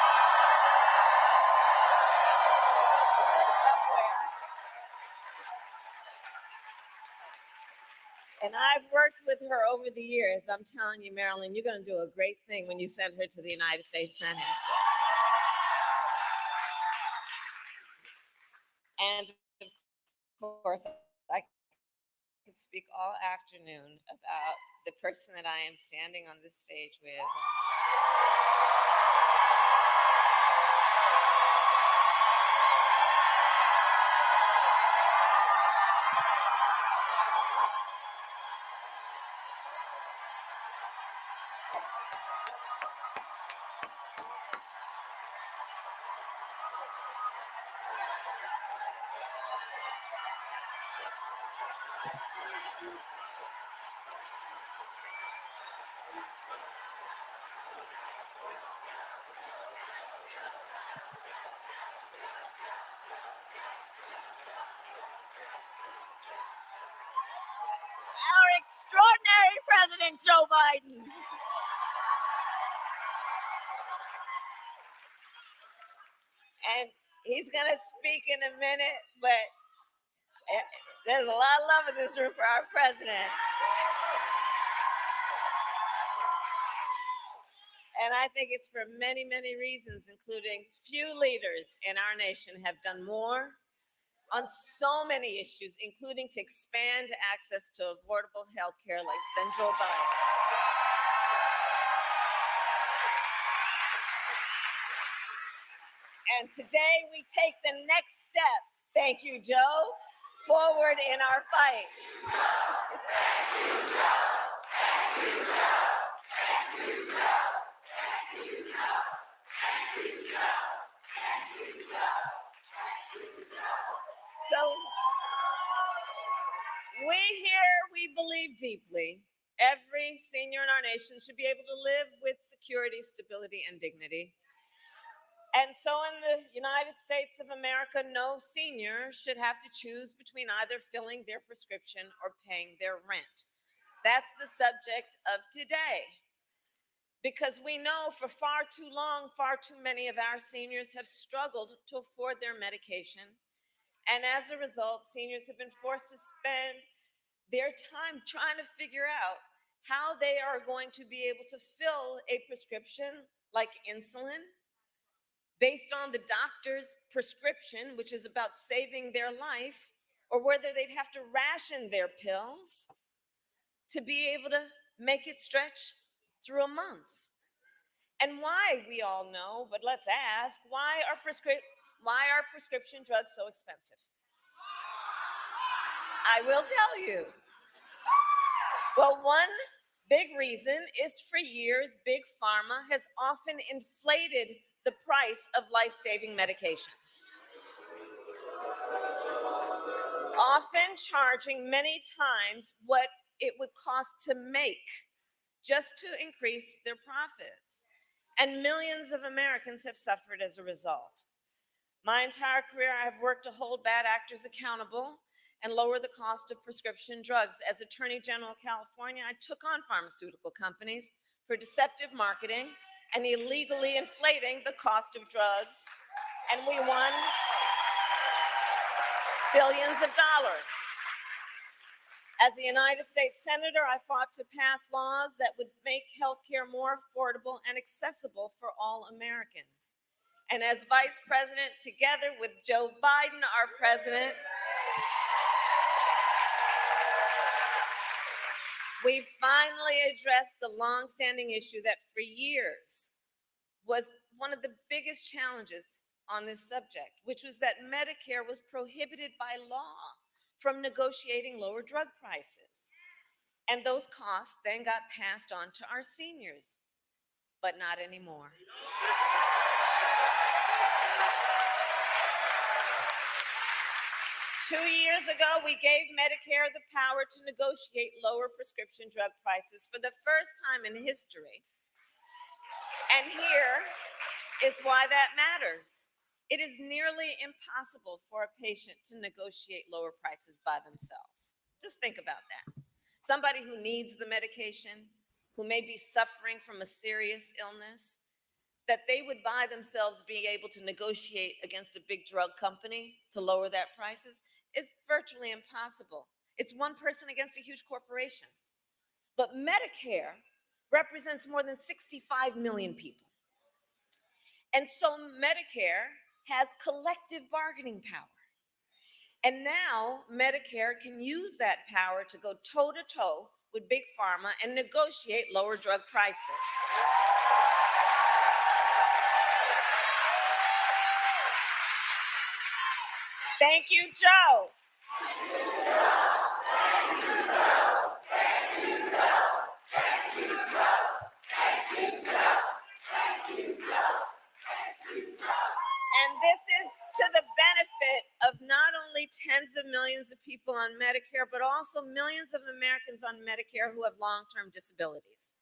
Speaker 9: And I've worked with her over the years. I'm telling you, Marilyn, you're going to do a great thing when you send her to the United States Senate. And of course, I could speak all afternoon about the person that I am standing on this stage with. Our extraordinary President Joe Biden. He's going to speak in a minute, but there's a lot of love in this room for our president. And I think it's for many, many reasons, including few leaders in our nation have done more on so many issues, including to expand access to affordable health care than Joe Biden. And today we take the next step, thank you, Joe, forward in our fight. So we believe deeply every senior in our nation should be able to live with security, stability, and dignity. And so in the United States of America, no senior should have to choose between either filling their prescription or paying their rent. That's the subject of today. Because we know for far too long, far too many of our seniors have struggled to afford their medication. And as a result, seniors have been forced to spend their time trying to figure out how they are going to be able to fill a prescription like insulin based on the doctor's prescription, which is about saving their life, or whether they'd have to ration their pills to be able to make it stretch through a month. And why, we all know, but let's ask, why are prescription drugs so expensive? I will tell you. Well, one big reason is for years, Big Pharma has often inflated the price of life-saving medications, often charging many times what it would cost to make just to increase their profits. And millions of Americans have suffered as a result. My entire career, I have worked to hold bad actors accountable and lower the cost of prescription drugs. As Attorney General of California, I took on pharmaceutical companies for deceptive marketing and illegally inflating the cost of drugs, and we won billions of dollars. As a United States Senator, I fought to pass laws that would make healthcare more affordable and accessible for all Americans. And as Vice President, together with Joe Biden, our president, we finally addressed the longstanding issue that for years was one of the biggest challenges on this subject, which was that Medicare was prohibited by law from negotiating lower drug prices. And those costs then got passed on to our seniors, but not anymore. 2 years ago, we gave Medicare the power to negotiate lower prescription drug prices for the first time in history. And here is why that matters. It is nearly impossible for a patient to negotiate lower prices by themselves. Just think about that. Somebody who needs the medication, who may be suffering from a serious illness, that they would by themselves be able to negotiate against a big drug company to lower that prices is virtually impossible. It's one person against a huge corporation. But Medicare represents more than 65 million people. And so Medicare has collective bargaining power. And now Medicare can use that power to go toe-to-toe with Big Pharma and negotiate lower drug prices. Thank you, Joe. And this is to the benefit of not only tens of millions of people on Medicare, but also millions of Americans on Medicare who have long-term disabilities.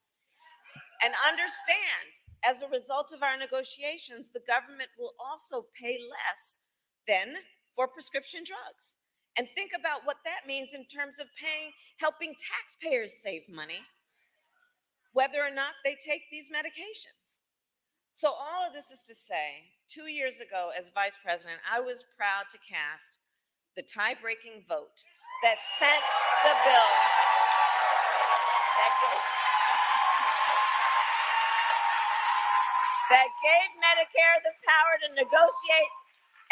Speaker 9: And understand, as a result of our negotiations, the government will also pay less than for prescription drugs. And think about what that means in terms of helping taxpayers save money, whether or not they take these medications. So all of this is to say, 2 years ago as vice president, I was proud to cast the tie-breaking vote that sent the bill that gave Medicare the power to negotiate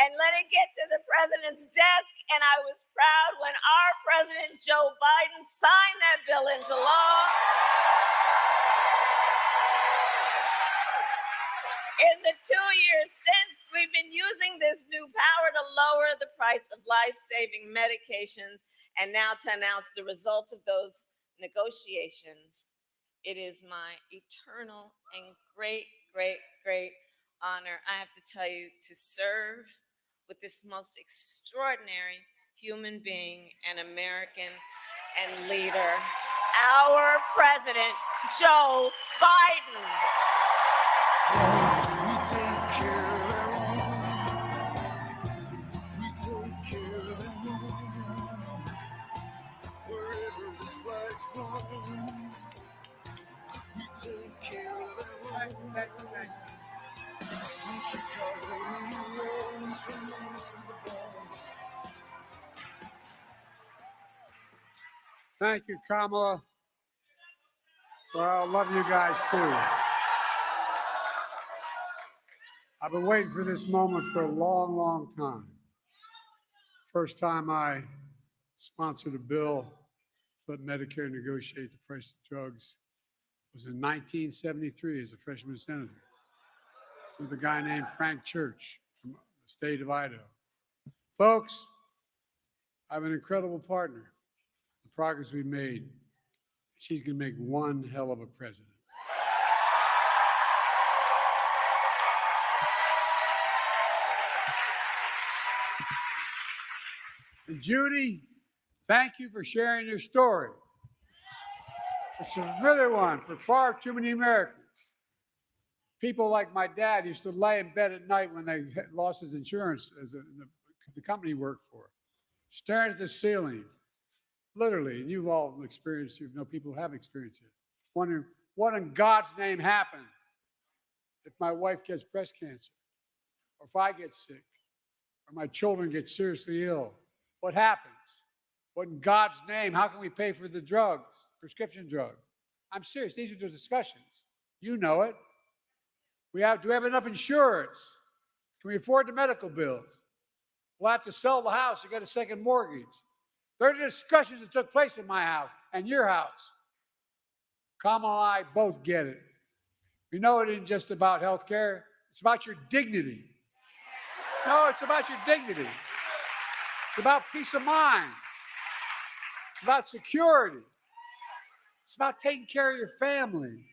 Speaker 9: and let it get to the president's desk. And I was proud when our president, Joe Biden, signed that bill into law. In the 2 years since, we've been using this new power to lower the price of life-saving medications. And now to announce the result of those negotiations, it is my eternal and great honor, I have to tell you, to serve with this most extraordinary human being and American and leader, our President, Joe Biden.
Speaker 10: We take care of their own. We take care of their own. Wherever this flag's flown, we take care of their own. From Chicago to New Orleans, from Memphis to the bone.
Speaker 11: Thank you, Kamala. Well, I love you guys too. I've been waiting for this moment for a long time. First time I sponsored a bill to let Medicare negotiate the price of drugs was in 1973 as a freshman senator with a guy named Frank Church from the state of Idaho. Folks, I have an incredible partner. The progress we've made, she's going to make one hell of a president. And Judy, thank you for sharing your story. It's a really one for far too many Americans. People like my dad used to lay in bed at night when they lost his insurance as the company he worked for, staring at the ceiling, literally. And you've all experienced, you know, people have experiences, wondering what in God's name happened if my wife gets breast cancer, or if I get sick, or my children get seriously ill. What happens? What in God's name? How can we pay for the drugs, prescription drugs? I'm serious. These are the discussions. You know it. Do we have enough insurance? Can we afford the medical bills? We'll have to sell the house to get a second mortgage. There are discussions that took place in my house and your house. Kamala and I both get it. We know it isn't just about health care. It's about your dignity. No, it's about your dignity. It's about peace of mind. It's about security. It's about taking care of your family.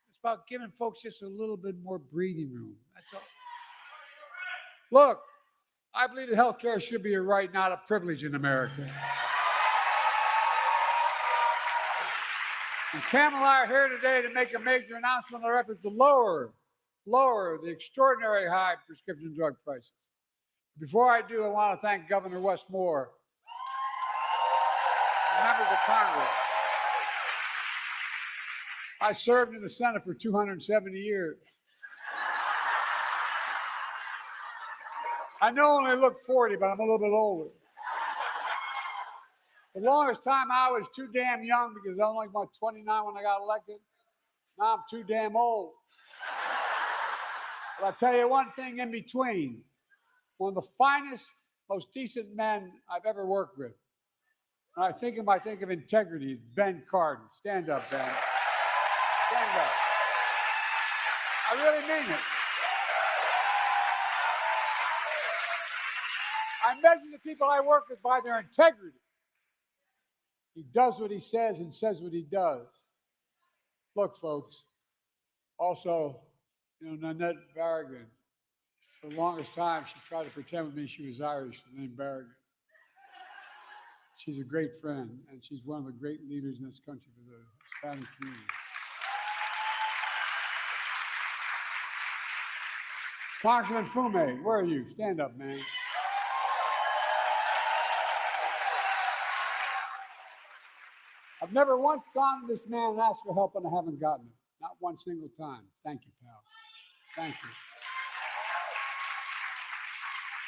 Speaker 11: It's about giving folks just a little bit more breathing room. That's all. Look, I believe that health care should be a right, not a privilege in America. And Kamala and I are here today to make a major announcement on our efforts to lower the extraordinary high prescription drug prices. Before I do, I want to thank Governor Wes Moore, members of Congress. I served in the Senate for 270 years. I know I only look 40, but I'm a little bit older. The longest time I was too damn young because I was only about 29 when I got elected. Now I'm too damn old. But I'll tell you one thing in between. One of the finest, most decent men I've ever worked with. When I think of integrity, is Ben Cardin. Stand up, Ben. Stand up. I really mean it. I measure the people I work with by their integrity. He does what he says and says what he does. Look, folks, also, Nanette Barragan, for the longest time, she tried to pretend with me she was Irish, her name Barragan. She's a great friend, and she's one of the great leaders in this country for the Hispanic community. Congressman Fume, where are you? Stand up, man. I've never once gone to this man and asked for help, and I haven't gotten it. Not one single time. Thank you, pal. Thank you.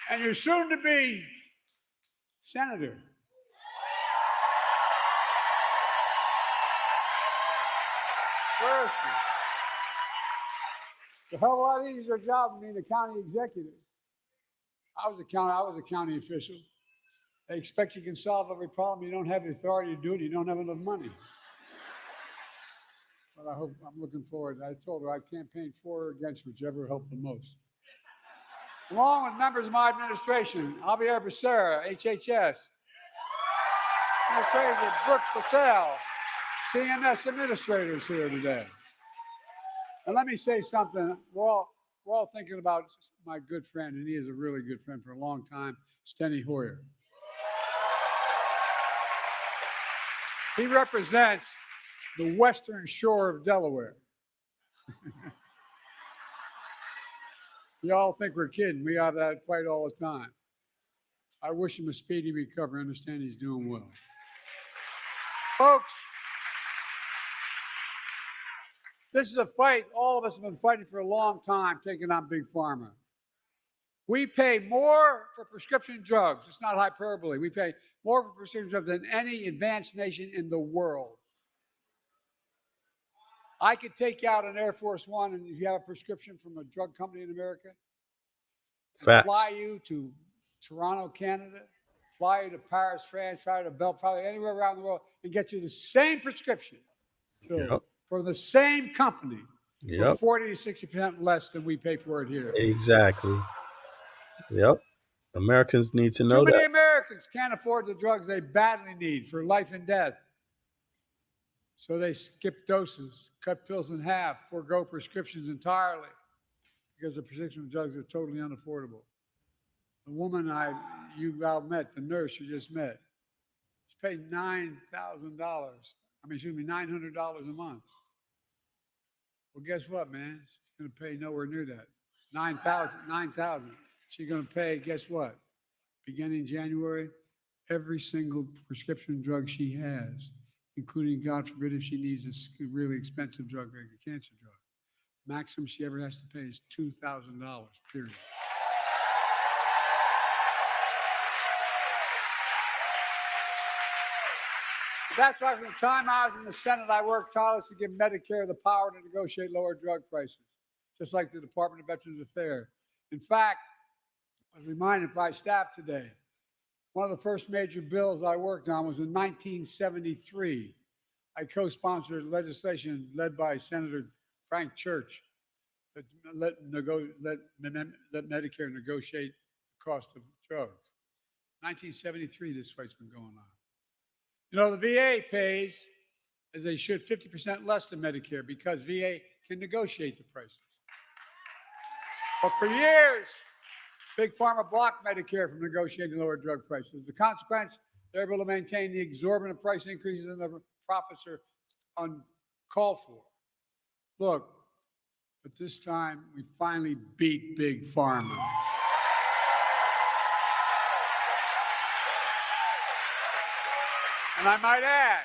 Speaker 11: And your soon-to-be senator. Where is she? The hell of a lot easier job than being a county executive. I was a county official. They expect you can solve every problem. You don't have the authority to do it. You don't have enough money. But I'm looking forward. I told her I campaigned for or against whichever helped the most. Along with members of my administration, Javier Becerra, HHS, Administrator Brooks LaSalle, CMS administrators here today. And let me say something. We're all thinking about my good friend, and he is a really good friend for a long time, Steny Hoyer. He represents the western shore of Delaware. Y'all think we're kidding. We have that fight all the time. I wish him a speedy recovery. I understand he's doing well. Folks, this is a fight all of us have been fighting for a long time, taking on Big Pharma. We pay more for prescription drugs. It's not hyperbole. We pay more for prescription drugs than any advanced nation in the world. I could take out an Air Force One, and if you have a prescription from a drug company in America, fly you to Toronto, Canada, fly you to Paris, France, fly you to Belgium, fly you anywhere around the world, and get you the same prescription for the same company for 40 to 60% less than we pay for it here.
Speaker 1: Exactly. Yep. Americans need to know
Speaker 11: Too many
Speaker 1: that.
Speaker 11: Americans can't afford the drugs they badly need for life and death. So they skip doses, cut pills in half, forego prescriptions entirely because the prescription drugs are totally unaffordable. The woman you met, the nurse you just met, she paid $900 a month. Well, guess what, man? She's going to pay nowhere near that. $9,000. She's going to pay, guess what? Beginning January, every single prescription drug she has, including, God forbid, if she needs a really expensive drug like a cancer drug. Maximum she ever has to pay is $2,000, period. That's why from the time I was in the Senate, I worked tirelessly to give Medicare the power to negotiate lower drug prices, just like the Department of Veterans Affairs. In fact, I was reminded by staff today, one of the first major bills I worked on was in 1973. I co-sponsored legislation led by Senator Frank Church that let Medicare negotiate the cost of drugs. 1973, this fight's been going on. You know, the VA pays, as they should, 50% less than Medicare because VA can negotiate the prices. But for years, Big Pharma blocked Medicare from negotiating lower drug prices. The consequence, they're able to maintain the exorbitant price increases and the profits are uncalled for. Look, but this time we finally beat Big Pharma. And I might add,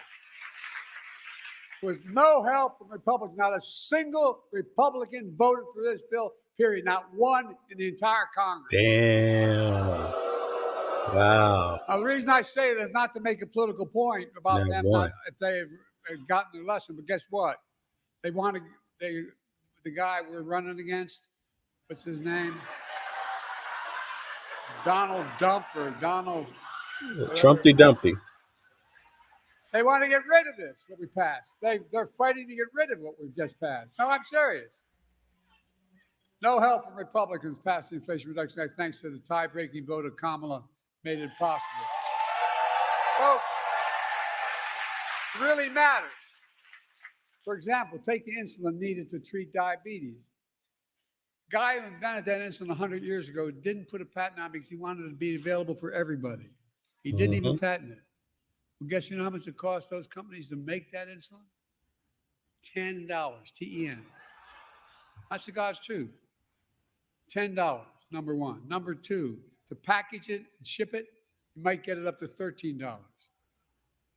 Speaker 11: with no help from Republicans, not a single Republican voted for this bill, period. Not one in the entire Congress.
Speaker 1: Damn. Wow.
Speaker 11: Now, the reason I say that is not to make a political point about them, if they have gotten their lesson, but guess what? The guy we're running against, what's his name? Donald Dump or Donald.
Speaker 1: Trumpty Dumpty.
Speaker 11: They want to get rid of this, what we passed. They're fighting to get rid of what we've just passed. No, I'm serious. No help from Republicans passed the Inflation Reduction Act thanks to the tie-breaking vote of Kamala made it possible. Folks, it really matters. For example, take the insulin needed to treat diabetes. The guy who invented that insulin 100 years ago didn't put a patent on it because he wanted it to be available for everybody. He didn't even patent it. Well, guess you know how much it costs those companies to make that insulin? $10, T-E-N. That's the God's truth. $10, number one. Number two, to package it and ship it, you might get it up to $13.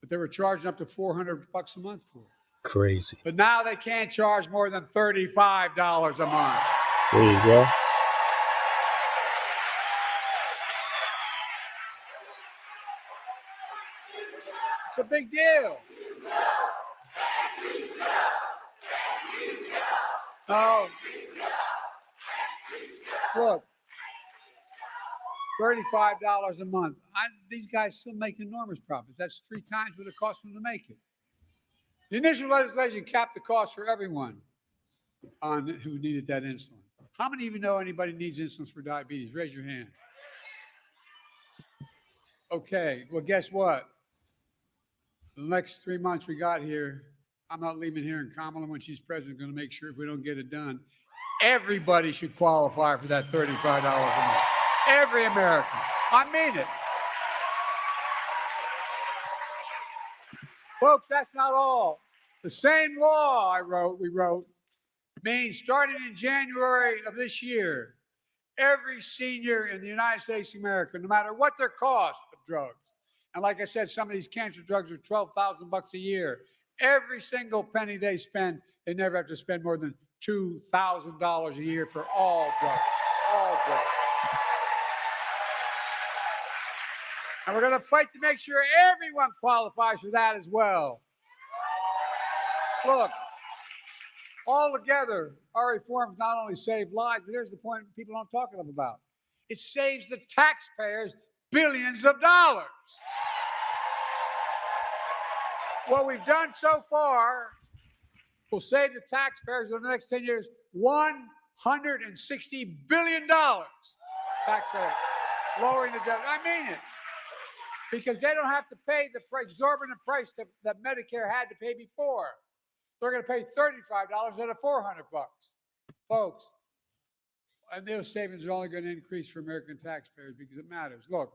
Speaker 11: But they were charging up to $400 a month for it.
Speaker 1: Crazy.
Speaker 11: But now they can't charge more than $35 a month.
Speaker 1: There you go.
Speaker 11: It's a big deal. No. Look, $35 a month. These guys still make enormous profits. That's 3 times what it costs them to make it. The initial legislation capped the cost for everyone on who needed that insulin. How many of you know anybody needs insulin for diabetes? Raise your hand. Okay, well, guess what? The next 3 months we got here, I'm not leaving here, and Kamala, when she's president, going to make sure if we don't get it done, everybody should qualify for that $35 a month. Every American. I mean it. Folks, that's not all. The same law we wrote, means starting in January of this year, every senior in the United States of America, no matter what their cost of drugs, and like I said, some of these cancer drugs are $12,000 a year. Every single penny they spend, they never have to spend more than $2,000 a year for all drugs. All drugs. And we're going to fight to make sure everyone qualifies for that as well. Look, all together, our reforms not only save lives, but here's the point people don't talk enough about. It saves the taxpayers billions of dollars. What we've done so far will save the taxpayers over the next 10 years $160 billion. Taxpayers lowering the debt. I mean it. Because they don't have to pay the exorbitant price that Medicare had to pay before. They're going to pay $35 instead of $400. Folks, and those savings are only going to increase for American taxpayers because it matters. Look,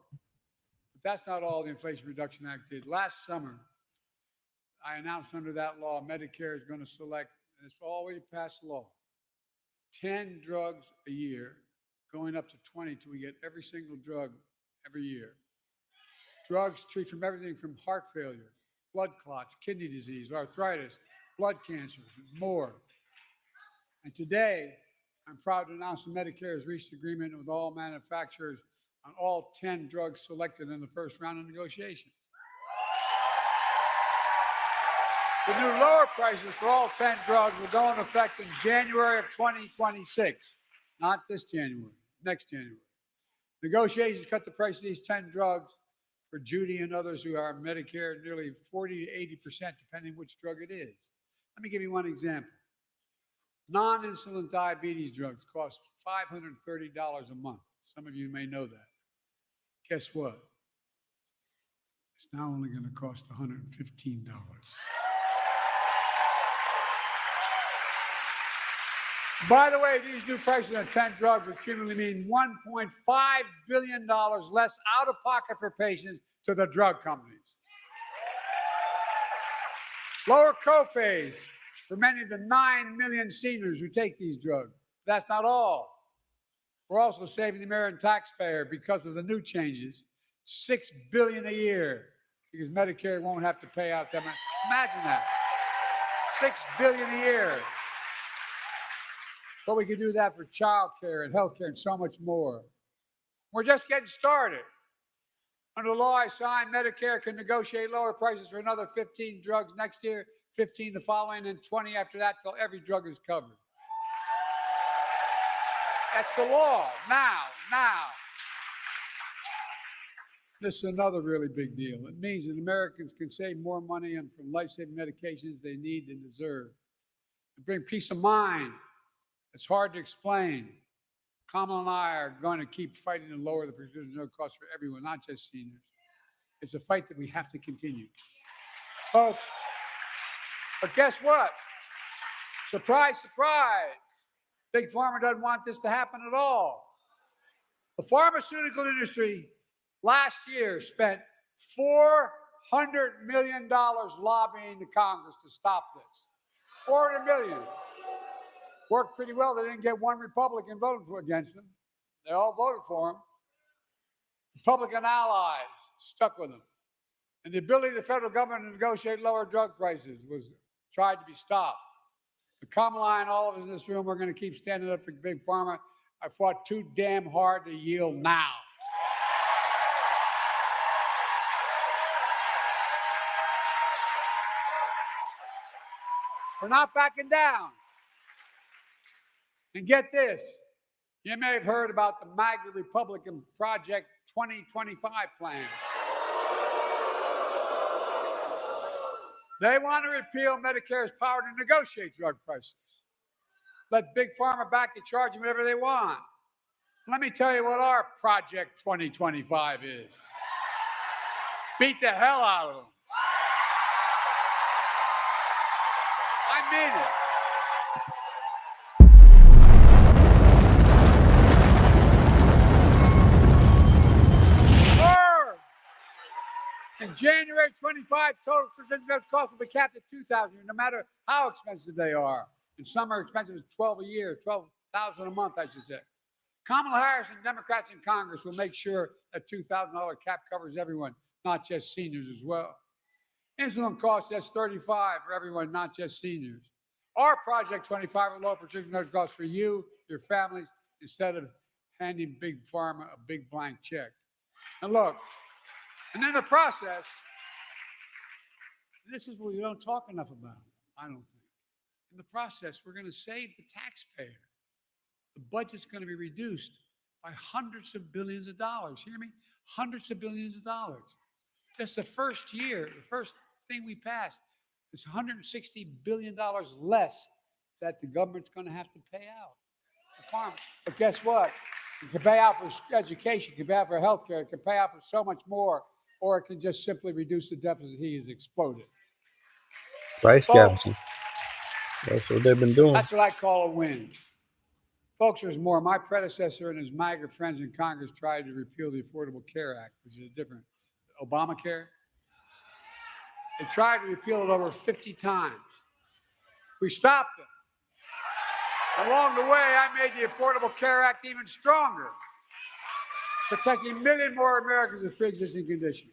Speaker 11: but that's not all the Inflation Reduction Act did. Last summer, I announced under that law, Medicare is going to select, and it's already passed law, 10 drugs a year, going up to 20 till we get every single drug every year. Drugs treat from everything from heart failure, blood clots, kidney disease, arthritis, blood cancers, and more. And today, I'm proud to announce that Medicare has reached agreement with all manufacturers on all 10 drugs selected in the first round of negotiations. The new lower prices for all 10 drugs will go into effect in January of 2026, not this January, next January. Negotiations cut the price of these 10 drugs for Judy and others who are Medicare nearly 40 to 80%, depending which drug it is. Let me give you one example. Non-insulin diabetes drugs cost $530 a month. Some of you may know that. Guess what? It's now only going to cost $115. By the way, these new prices on 10 drugs will cumulatively mean $1.5 billion less out of pocket for patients to the drug companies. Lower copays for many of the 9 million seniors who take these drugs. That's not all. We're also saving the American taxpayer because of the new changes, $6 billion a year, because Medicare won't have to pay out that much. Imagine that, $6 billion a year. But we can do that for child care and health care and so much more. We're just getting started. Under the law I signed, Medicare can negotiate lower prices for another 15 drugs next year, 15 the following, and 20 after that till every drug is covered. That's the law, now. This is another really big deal. It means that Americans can save more money on from life-saving medications they need and deserve. And bring peace of mind. It's hard to explain. Kamala and I are going to keep fighting to lower the prescription drug costs for everyone, not just seniors. It's a fight that we have to continue. Folks, but guess what? Surprise, surprise. Big Pharma doesn't want this to happen at all. The pharmaceutical industry last year spent $400 million lobbying the Congress to stop this. $400 million. Worked pretty well. They didn't get one Republican voting against them. They all voted for him. Republican allies stuck with them. And the ability of the federal government to negotiate lower drug prices was tried to be stopped. So Kamala and all of us in this room, we're going to keep standing up for Big Pharma. I fought too damn hard to yield now. We're not backing down. And get this, you may have heard about the MAGA Republican Project 2025 plan. They want to repeal Medicare's power to negotiate drug prices. Let Big Pharma back to charging whatever they want. Let me tell you what our Project 2025 is. Beat the hell out of them. I mean it. In January 25, total prescription drugs costs will be capped at $2,000, no matter how expensive they are. And some are expensive as $12 a year, $12,000 a month, I should say. Kamala Harris and Democrats in Congress will make sure that $2,000 cap covers everyone, not just seniors as well. Insulin costs just $35 for everyone, not just seniors. Our Project 25 will lower prescription drug costs for you, your families, instead of handing Big Pharma a big blank check. And look, and in the process, this is what we don't talk enough about, I don't think. In the process, we're going to save the taxpayer. The budget's going to be reduced by hundreds of billions of dollars. Hear me? Hundreds of billions of dollars. Just the first year, the first thing we passed, is $160 billion less that the government's going to have to pay out to farmers. But guess what? It can pay out for education, it can pay out for healthcare, it can pay out for so much more, or it can just simply reduce the deficit. He has exploded.
Speaker 1: Price gouging. That's what they've been doing.
Speaker 11: That's what I call a win. Folks, there's more. My predecessor and his MAGA friends in Congress tried to repeal the Affordable Care Act, which is different. Obamacare. They tried to repeal it over 50 times. We stopped them. Along the way, I made the Affordable Care Act even stronger, protecting a million more Americans with pre-existing conditions.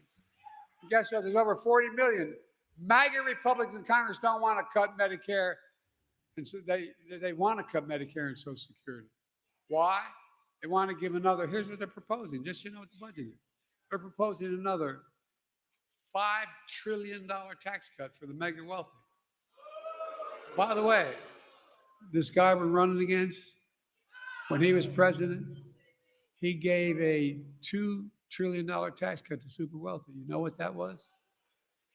Speaker 11: And guess what? There's over 40 million. MAGA Republicans in Congress don't want to cut Medicare, and so they want to cut Medicare and Social Security. Why? They want to give another, here's what they're proposing, just so you know what the budget is. They're proposing another $5 trillion tax cut for the mega wealthy. By the way, this guy we're running against, when he was president, he gave a $2 trillion tax cut to super wealthy. You know what that was?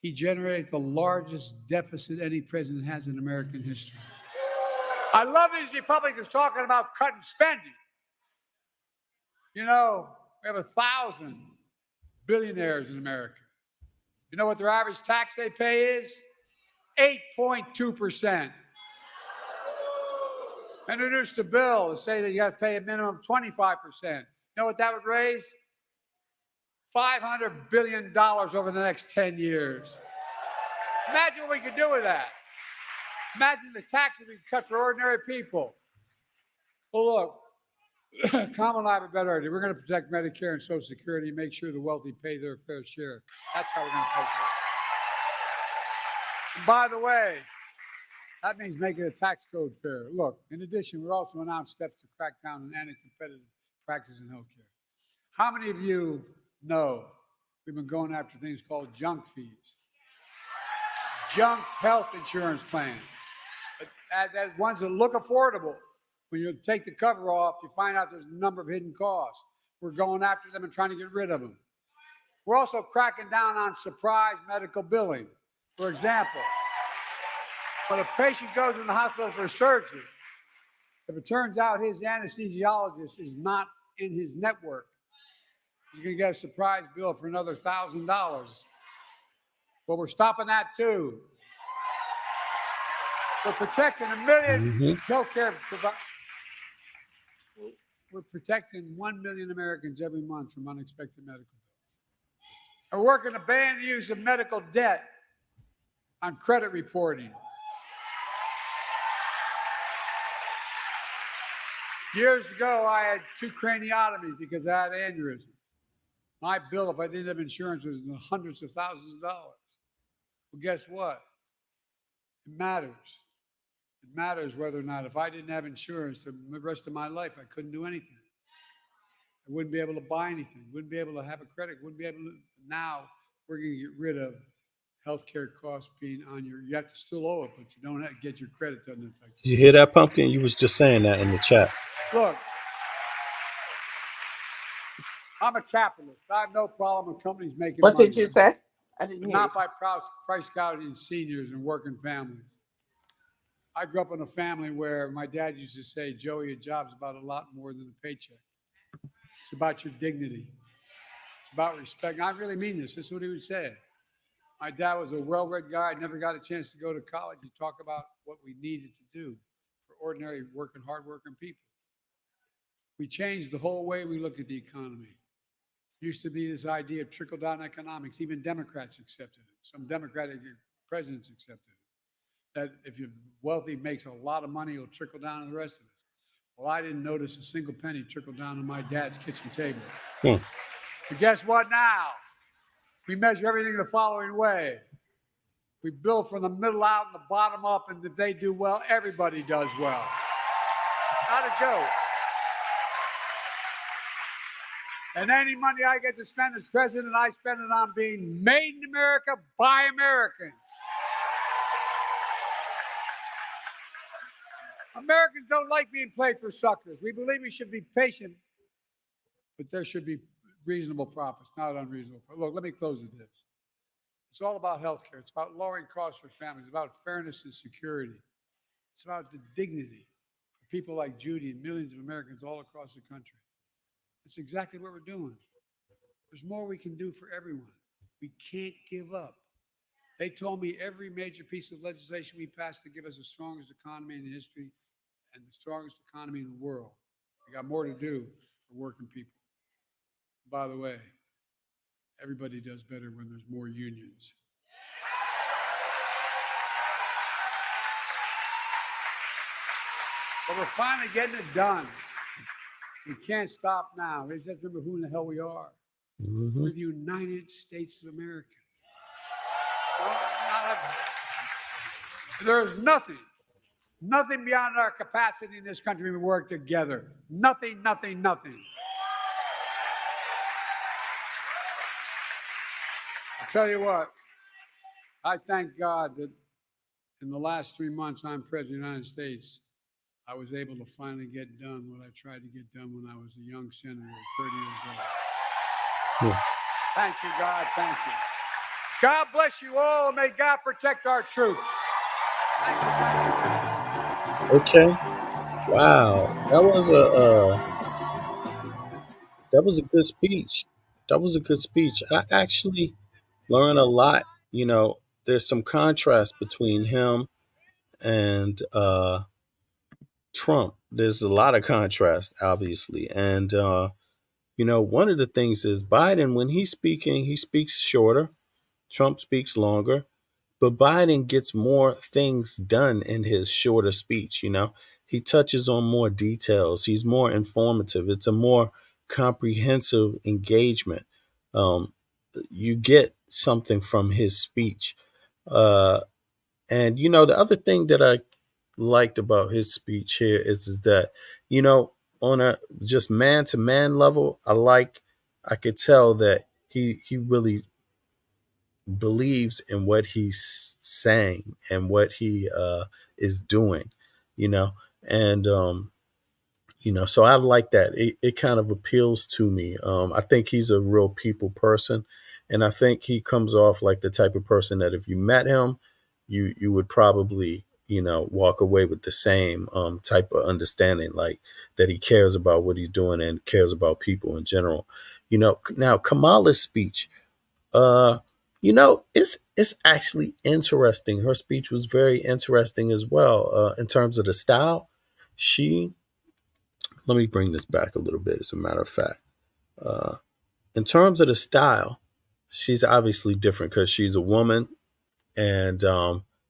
Speaker 11: He generated the largest deficit any president has in American history. I love these Republicans talking about cutting spending. You know, we have 1,000 billionaires in America. You know what their average tax they pay is? 8.2%. Introduced a bill to say that you have to pay a minimum of 25%. You know what that would raise? $500 billion over the next 10 years. Imagine what we could do with that. Imagine the taxes we could cut for ordinary people. Well, look, Kamala and I have a better idea. We're going to protect Medicare and Social Security and make sure the wealthy pay their fair share. That's how we're going to pay for it. And by the way, that means making the tax code fair. Look, in addition, we're also announced steps to crack down on anti-competitive practices in healthcare. How many of you know we've been going after things called junk fees? Junk health insurance plans. That ones that look affordable. When you take the cover off, you find out there's a number of hidden costs. We're going after them and trying to get rid of them. We're also cracking down on surprise medical billing. For example, when a patient goes in the hospital for surgery, if it turns out his anesthesiologist is not in his network, you're going to get a surprise bill for another $1,000. But we're stopping that too. We're protecting a million healthcare providers. We're protecting 1 million Americans every month from unexpected medical bills. We're working to ban the use of medical debt on credit reporting. Years ago, I had 2 craniotomies because I had aneurysm. My bill, if I didn't have insurance, was in the hundreds of thousands of dollars. Well, guess what? It matters. It matters whether or not, if I didn't have insurance the rest of my life, I couldn't do anything. I wouldn't be able to buy anything, wouldn't be able to have a credit, wouldn't be able to. Now we're going to get rid of healthcare costs being on you have to still owe it, but you don't have to get your credit doesn't affect
Speaker 1: You hear that, Pumpkin? You was just saying that in the chat.
Speaker 11: Look, I'm a capitalist. I have no problem with companies making
Speaker 7: What
Speaker 11: money.
Speaker 7: did you say? I didn't
Speaker 11: But
Speaker 7: hear
Speaker 11: not
Speaker 7: you.
Speaker 11: by price gouging seniors and working families. I grew up in a family where my dad used to say, Joey, a job's about a lot more than a paycheck. It's about your dignity. It's about respect. And I really mean this. This is what he would say. My dad was a well-read guy. Never got a chance to go to college. He talked about what we needed to do for ordinary working, hardworking people. We changed the whole way we look at the economy. Used to be this idea of trickle-down economics. Even Democrats accepted it. Some Democratic presidents accepted it. That if you're wealthy, makes a lot of money, it'll trickle down to the rest of us. Well, I didn't notice a single penny trickle down to my dad's kitchen table. But guess what now? We measure everything the following way. We build from the middle out and the bottom up, and if they do well, everybody does well. Not a joke. And any money I get to spend as president, I spend it on being made in America by Americans. Americans don't like being played for suckers. We believe we should be patient, but there should be reasonable profits, not unreasonable. Look, let me close with this. It's all about healthcare. It's about lowering costs for families. It's about fairness and security. It's about the dignity for people like Judy and millions of Americans all across the country. That's exactly what we're doing. There's more we can do for everyone. We can't give up. They told me every major piece of legislation we passed to give us the strongest economy in history and the strongest economy in the world. We got more to do for working people. By the way, everybody does better when there's more unions. But we're finally getting it done. We can't stop now. We just have to remember who in the hell we are. We're the United States of America. There's nothing beyond our capacity in this country when we work together. Nothing. I'll tell you what, I thank God that in the last 3 months I'm President of the United States, I was able to finally get done what I tried to get done when I was a young senator at 30 years old. Yeah. Thank you, God. Thank you. God bless you all, and may God protect our troops. Thank you.
Speaker 1: Okay. Wow. That was a good speech. That was a good speech. I actually learned a lot. You know, there's some contrast between him and Trump. There's a lot of contrast, obviously. And you know, one of the things is Biden, when he's speaking, he speaks shorter. Trump speaks longer. But Biden gets more things done in his shorter speech. You know, he touches on more details. He's more informative. It's a more comprehensive engagement. You get something from his speech. And, you know, the other thing that I liked about his speech here is that, you know, on a just man to man level, I could tell that he really believes in what he's saying and what he is doing, you know, and you know, so I like that. It kind of appeals to me. I think he's a real people person, and I think he comes off like the type of person that if you met him, you would probably, you know, walk away with the same type of understanding, like that he cares about what he's doing and cares about people in general. You know, now Kamala's speech. You know, it's actually interesting. Her speech was very interesting as well. In terms of the style, let me bring this back a little bit. As a matter of fact, in terms of the style, she's obviously different because she's a woman, and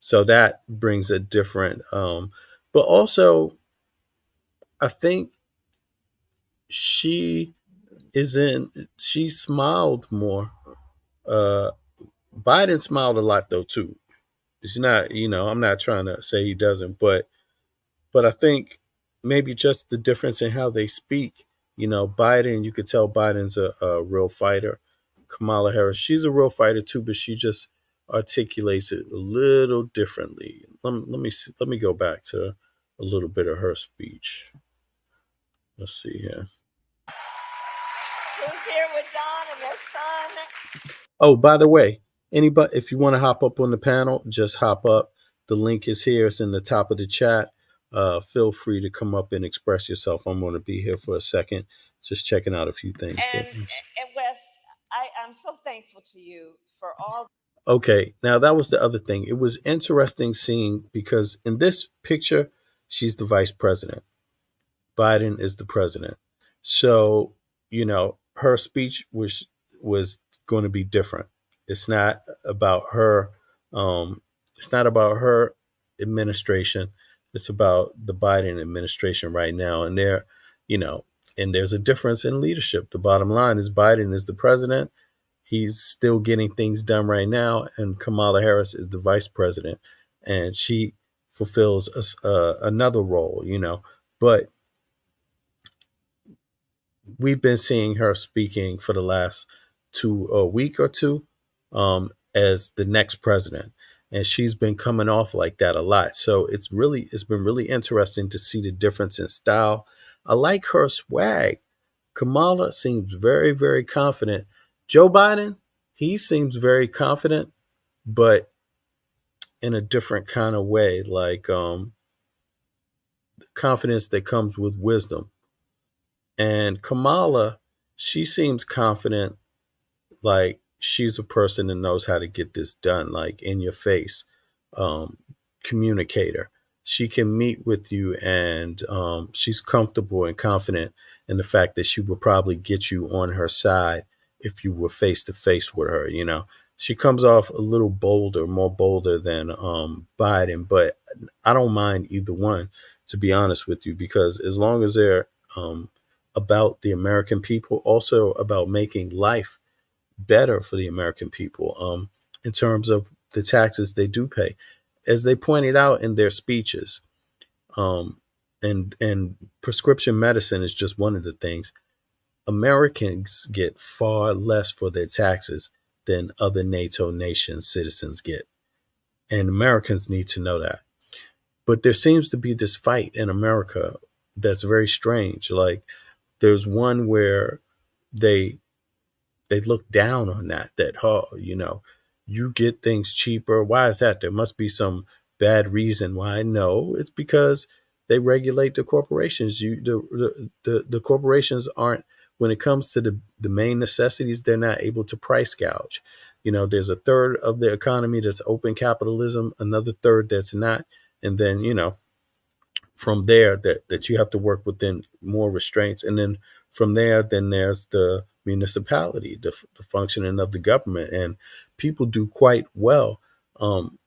Speaker 1: so that brings a different. But also, I think she smiled more. Biden smiled a lot though too. It's not, you know, I'm not trying to say he doesn't, but but I think maybe just the difference in how they speak. Biden, you could tell Biden's a real fighter. Kamala Harris, she's a real fighter too, but she just articulates it a little differently. Let me go back to a little bit of her speech. Let's see here.
Speaker 9: Who's here with Don and their son?
Speaker 1: Oh, by the way, anybody, if you want to hop up on the panel, just hop up. The link is here. It's in the top of the chat. Feel free to come up and express yourself. I'm going to be here for a second, just checking out a few things.
Speaker 9: And Wes, I'm so thankful to you for all.
Speaker 1: Okay, now that was the other thing. It was interesting seeing, because in this picture, she's the vice president. Biden is the president. So, her speech was going to be different. It's not about her. It's not about her administration. It's about the Biden administration right now. And and there's a difference in leadership. The bottom line is Biden is the president. He's still getting things done right now. And Kamala Harris is the vice president. And she fulfills another role, But we've been seeing her speaking for the last week or two as the next president. And she's been coming off like that a lot. So it's been really interesting to see the difference in style. I like her swag. Kamala seems very, very confident. Joe Biden, he seems very confident, but in a different kind of way, like confidence that comes with wisdom. And Kamala, she seems confident, like she's a person that knows how to get this done, like in your face, communicator. She can meet with you, and she's comfortable and confident in the fact that she would probably get you on her side if you were face to face with her. She comes off a little more bolder than Biden, but I don't mind either one, to be honest with you, because as long as they're about the American people, also about making life better for the American people in terms of the taxes they do pay. As they pointed out in their speeches, and prescription medicine is just one of the things. Americans get far less for their taxes than other NATO nation citizens get. And Americans need to know that. But there seems to be this fight in America that's very strange. Like, there's one where they look down on that, you get things cheaper. Why is that? There must be some bad reason why. No, it's because they regulate the corporations. The corporations aren't, when it comes to the main necessities, they're not able to price gouge. There's a third of the economy that's open capitalism, another third that's not. And then, from there that you have to work within more restraints. And then from there, then there's the municipality, the functioning of the government, and people do quite well.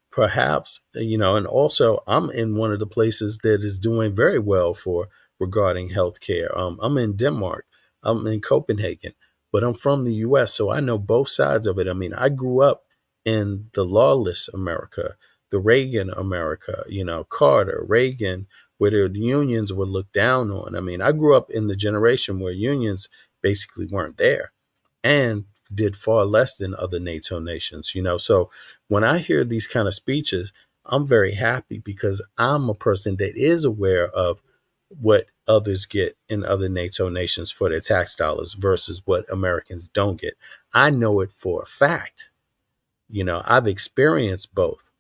Speaker 1: Perhaps, and also I'm in one of the places that is doing very well regarding healthcare. I'm in Denmark, I'm in Copenhagen, but I'm from the US, so I know both sides of it. I mean, I grew up in the lawless America, the Reagan America, Carter, Reagan, where the unions were looked down on. I mean, I grew up in the generation where unions basically weren't there and did far less than other NATO nations, So when I hear these kind of speeches, I'm very happy because I'm a person that is aware of what others get in other NATO nations for their tax dollars versus what Americans don't get. I know it for a fact. I've experienced both.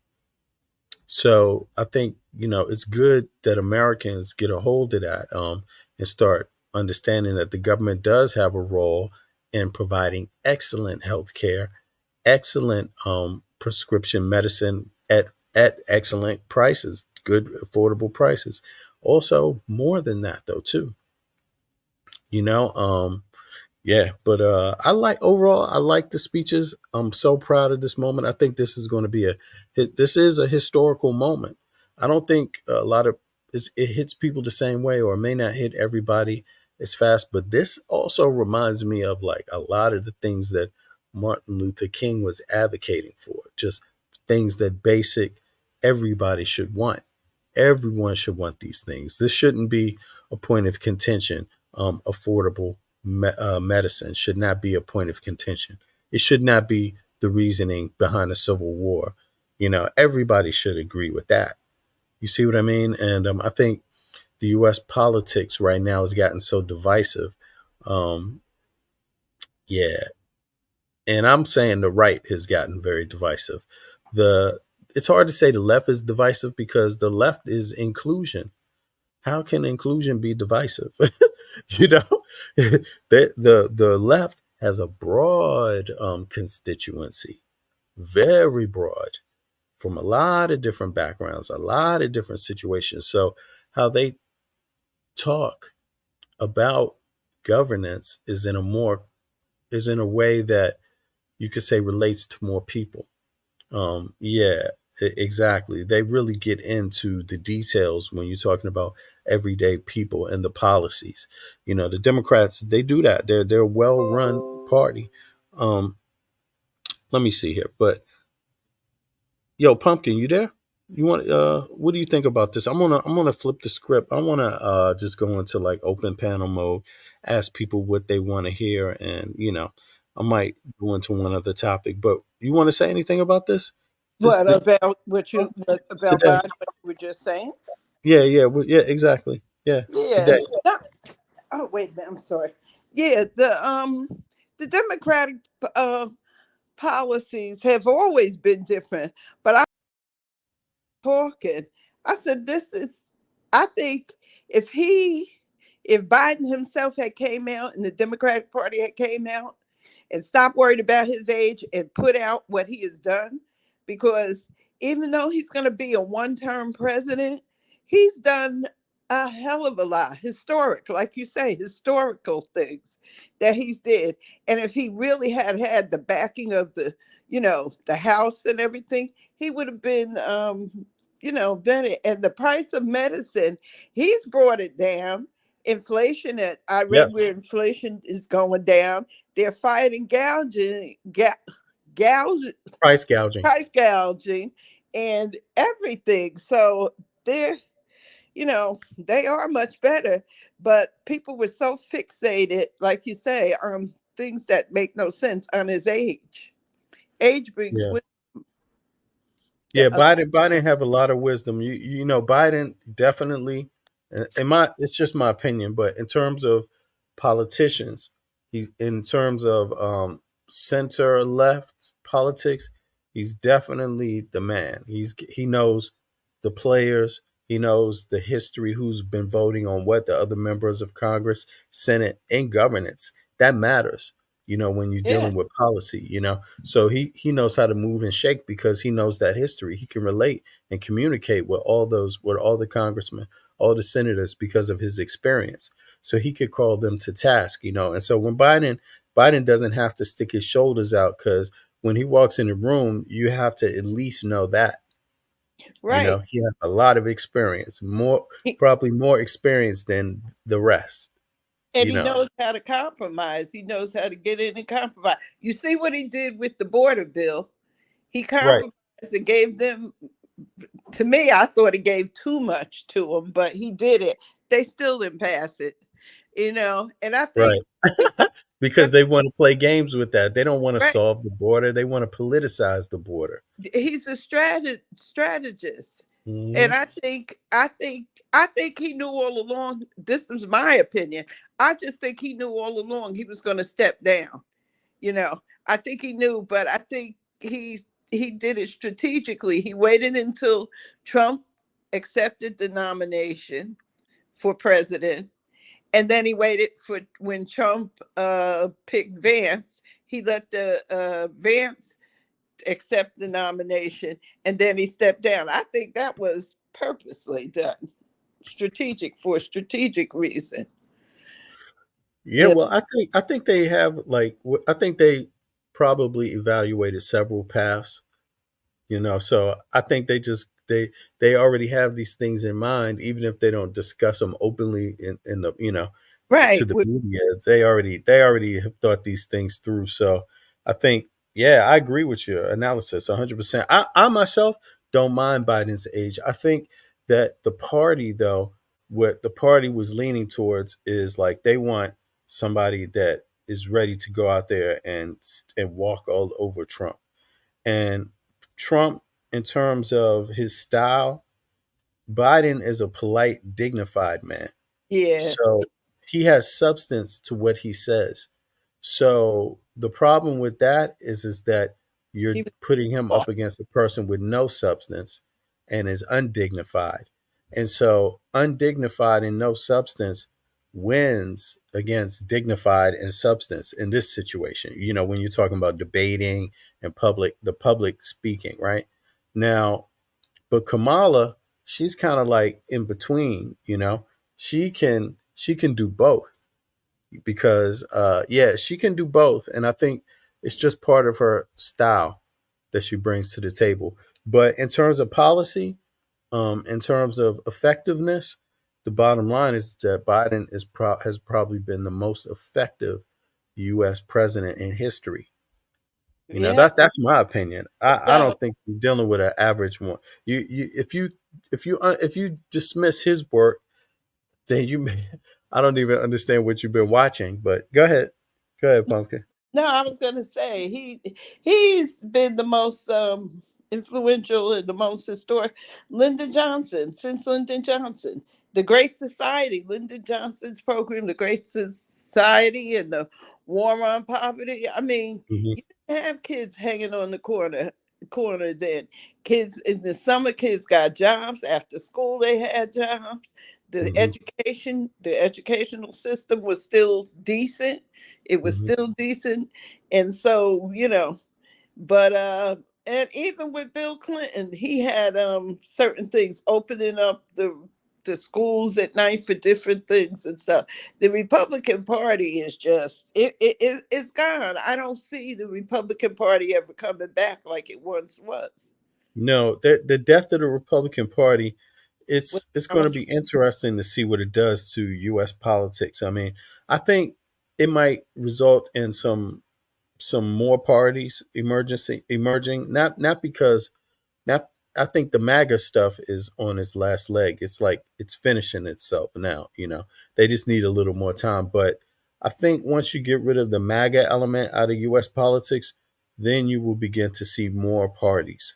Speaker 1: So I think, it's good that Americans get a hold of that and start understanding that the government does have a role in providing excellent health care, excellent prescription medicine at excellent prices, good, affordable prices. Also, more than that, though, too. Yeah, but I like the speeches. I'm so proud of this moment. I think this is going to be a historical moment. I don't think a lot of it hits people the same way, or may not hit everybody as fast. But this also reminds me of like a lot of the things that Martin Luther King was advocating for, just things that basic everybody should want. Everyone should want these things. This shouldn't be a point of contention. Affordable medicine should not be a point of contention. It should not be the reasoning behind a civil war. Everybody should agree with that. You see what I mean? And I think the U.S. politics right now has gotten so divisive. Yeah, and I'm saying the right has gotten very divisive. It's hard to say the left is divisive because the left is inclusion. How can inclusion be divisive? you know, the left has a broad constituency, very broad, from a lot of different backgrounds, a lot of different situations. So how they talk about governance is in a way that you could say relates to more people. Yeah, exactly. They really get into the details when you're talking about everyday people and the policies. The Democrats, they do that. They're a well-run party. Let me see here. But yo, Pumpkin, you there? You want what do you think about this? I'm gonna flip the script. I wanna just go into like open panel mode, ask people what they want to hear, and I might go into one other topic. But you want to say anything about this?
Speaker 7: What about what
Speaker 1: today?
Speaker 7: Biden, what you were just saying?
Speaker 1: Yeah, yeah, exactly. Yeah,
Speaker 7: Yeah.
Speaker 1: today.
Speaker 7: Oh, wait a minute. I'm sorry. Yeah, the Democratic policies have always been different, but I'm talking. I said, I think if Biden himself had came out and the Democratic Party had came out and stopped worried about his age and put out what he has done, because even though he's going to be a one-term president, he's done a hell of a lot, like you say, historical things that he's did. And if he really had the backing of the House and everything, he would have been, done it. And the price of medicine, he's brought it down. Inflation, I read where inflation is going down. They're fighting
Speaker 1: price gouging,
Speaker 7: and everything. So they are much better, but people were so fixated, like you say, on things that make no sense on his age. Age brings wisdom.
Speaker 1: Yeah, Biden have a lot of wisdom. Biden definitely, it's just my opinion, but in terms of politicians, in terms of center left politics, he's definitely the man. He knows the players, he knows the history, who's been voting on what, the other members of Congress, Senate, and governance. That matters. When you're dealing with policy, so he knows how to move and shake because he knows that history. He can relate and communicate with all the congressmen, all the senators, because of his experience. So he could call them to task, and so when Biden doesn't have to stick his shoulders out, because when he walks in the room, you have to at least know that.
Speaker 7: Right.
Speaker 1: He has a lot of experience, probably more experience than the rest.
Speaker 7: And he knows how to compromise. He knows how to get in and compromise. You see what he did with the border bill? He compromised and gave them, to me, I thought he gave too much to them, but he did it. They still didn't pass it, and I think
Speaker 1: because they want to play games with that. They don't want to solve the border. They want to politicize the border.
Speaker 7: He's a strategist.
Speaker 1: Mm-hmm.
Speaker 7: And I think he knew all along. This is my opinion. I just think he knew all along he was going to step down. I think he knew, but I think he did it strategically. He waited until Trump accepted the nomination for president, and then he waited for when Trump picked Vance. He let the Vance accept the nomination, and then he stepped down. I think that was purposely done, for a strategic reason.
Speaker 1: Yeah, well, I think they have I think they probably evaluated several paths, so I think they already have these things in mind, even if they don't discuss them openly in the to the media. They already have thought these things through. So I think, yeah, I agree with your analysis 100%. I myself don't mind Biden's age. I think that the party, though, what the party was leaning towards is like they want somebody that is ready to go out there and walk all over Trump. And Trump, in terms of his style, Biden is a polite, dignified man.
Speaker 7: Yeah.
Speaker 1: So he has substance to what he says. So the problem with that is that you're
Speaker 7: He
Speaker 1: putting him
Speaker 7: was
Speaker 1: up against a person with no substance and is undignified. And so undignified and no substance wins against dignified and substance in this situation. You know, when you're talking about debating and the public speaking, right? Now, but Kamala, she's kind of like in between, you know. She can do both because yeah, she can do both, and I think it's just part of her style that she brings to the table. But in terms of policy, in terms of effectiveness, the bottom line is that Biden has probably been the most effective U.S. president in history. You know,
Speaker 7: yeah.
Speaker 1: that's my opinion. I
Speaker 7: No,
Speaker 1: don't think you're dealing with an average one. If you dismiss his work, then you may, I don't even understand what you've been watching. But go ahead, Pumpkin.
Speaker 7: no, I was gonna say he's been the most influential and the most historic. Lyndon Johnson, since Lyndon Johnson, the Great Society, Lyndon Johnson's program, the Great Society, and the War on Poverty. I mean,
Speaker 1: Hmm.
Speaker 7: you didn't have kids hanging on the corner then. Kids in the summer, kids got jobs. After school, they had jobs.
Speaker 1: Hmm.
Speaker 7: The educational system was still decent. It was
Speaker 1: Hmm.
Speaker 7: still decent. And so, but and even with Bill Clinton, he had certain things, opening up the schools at night for different things and stuff. The Republican Party is just it's gone. I don't see the Republican Party ever coming back like it once was.
Speaker 1: No, the death of the Republican Party,
Speaker 7: With
Speaker 1: it's going to
Speaker 7: Donald
Speaker 1: be interesting to see what it does to U.S. politics. I mean, I think it might result in some more parties emerging. Not because not. I think the MAGA stuff is on its last leg. It's like it's finishing itself now. You know, they just need a little more time. But I think once you get rid of the MAGA element out of U.S. politics, then you will begin to see more parties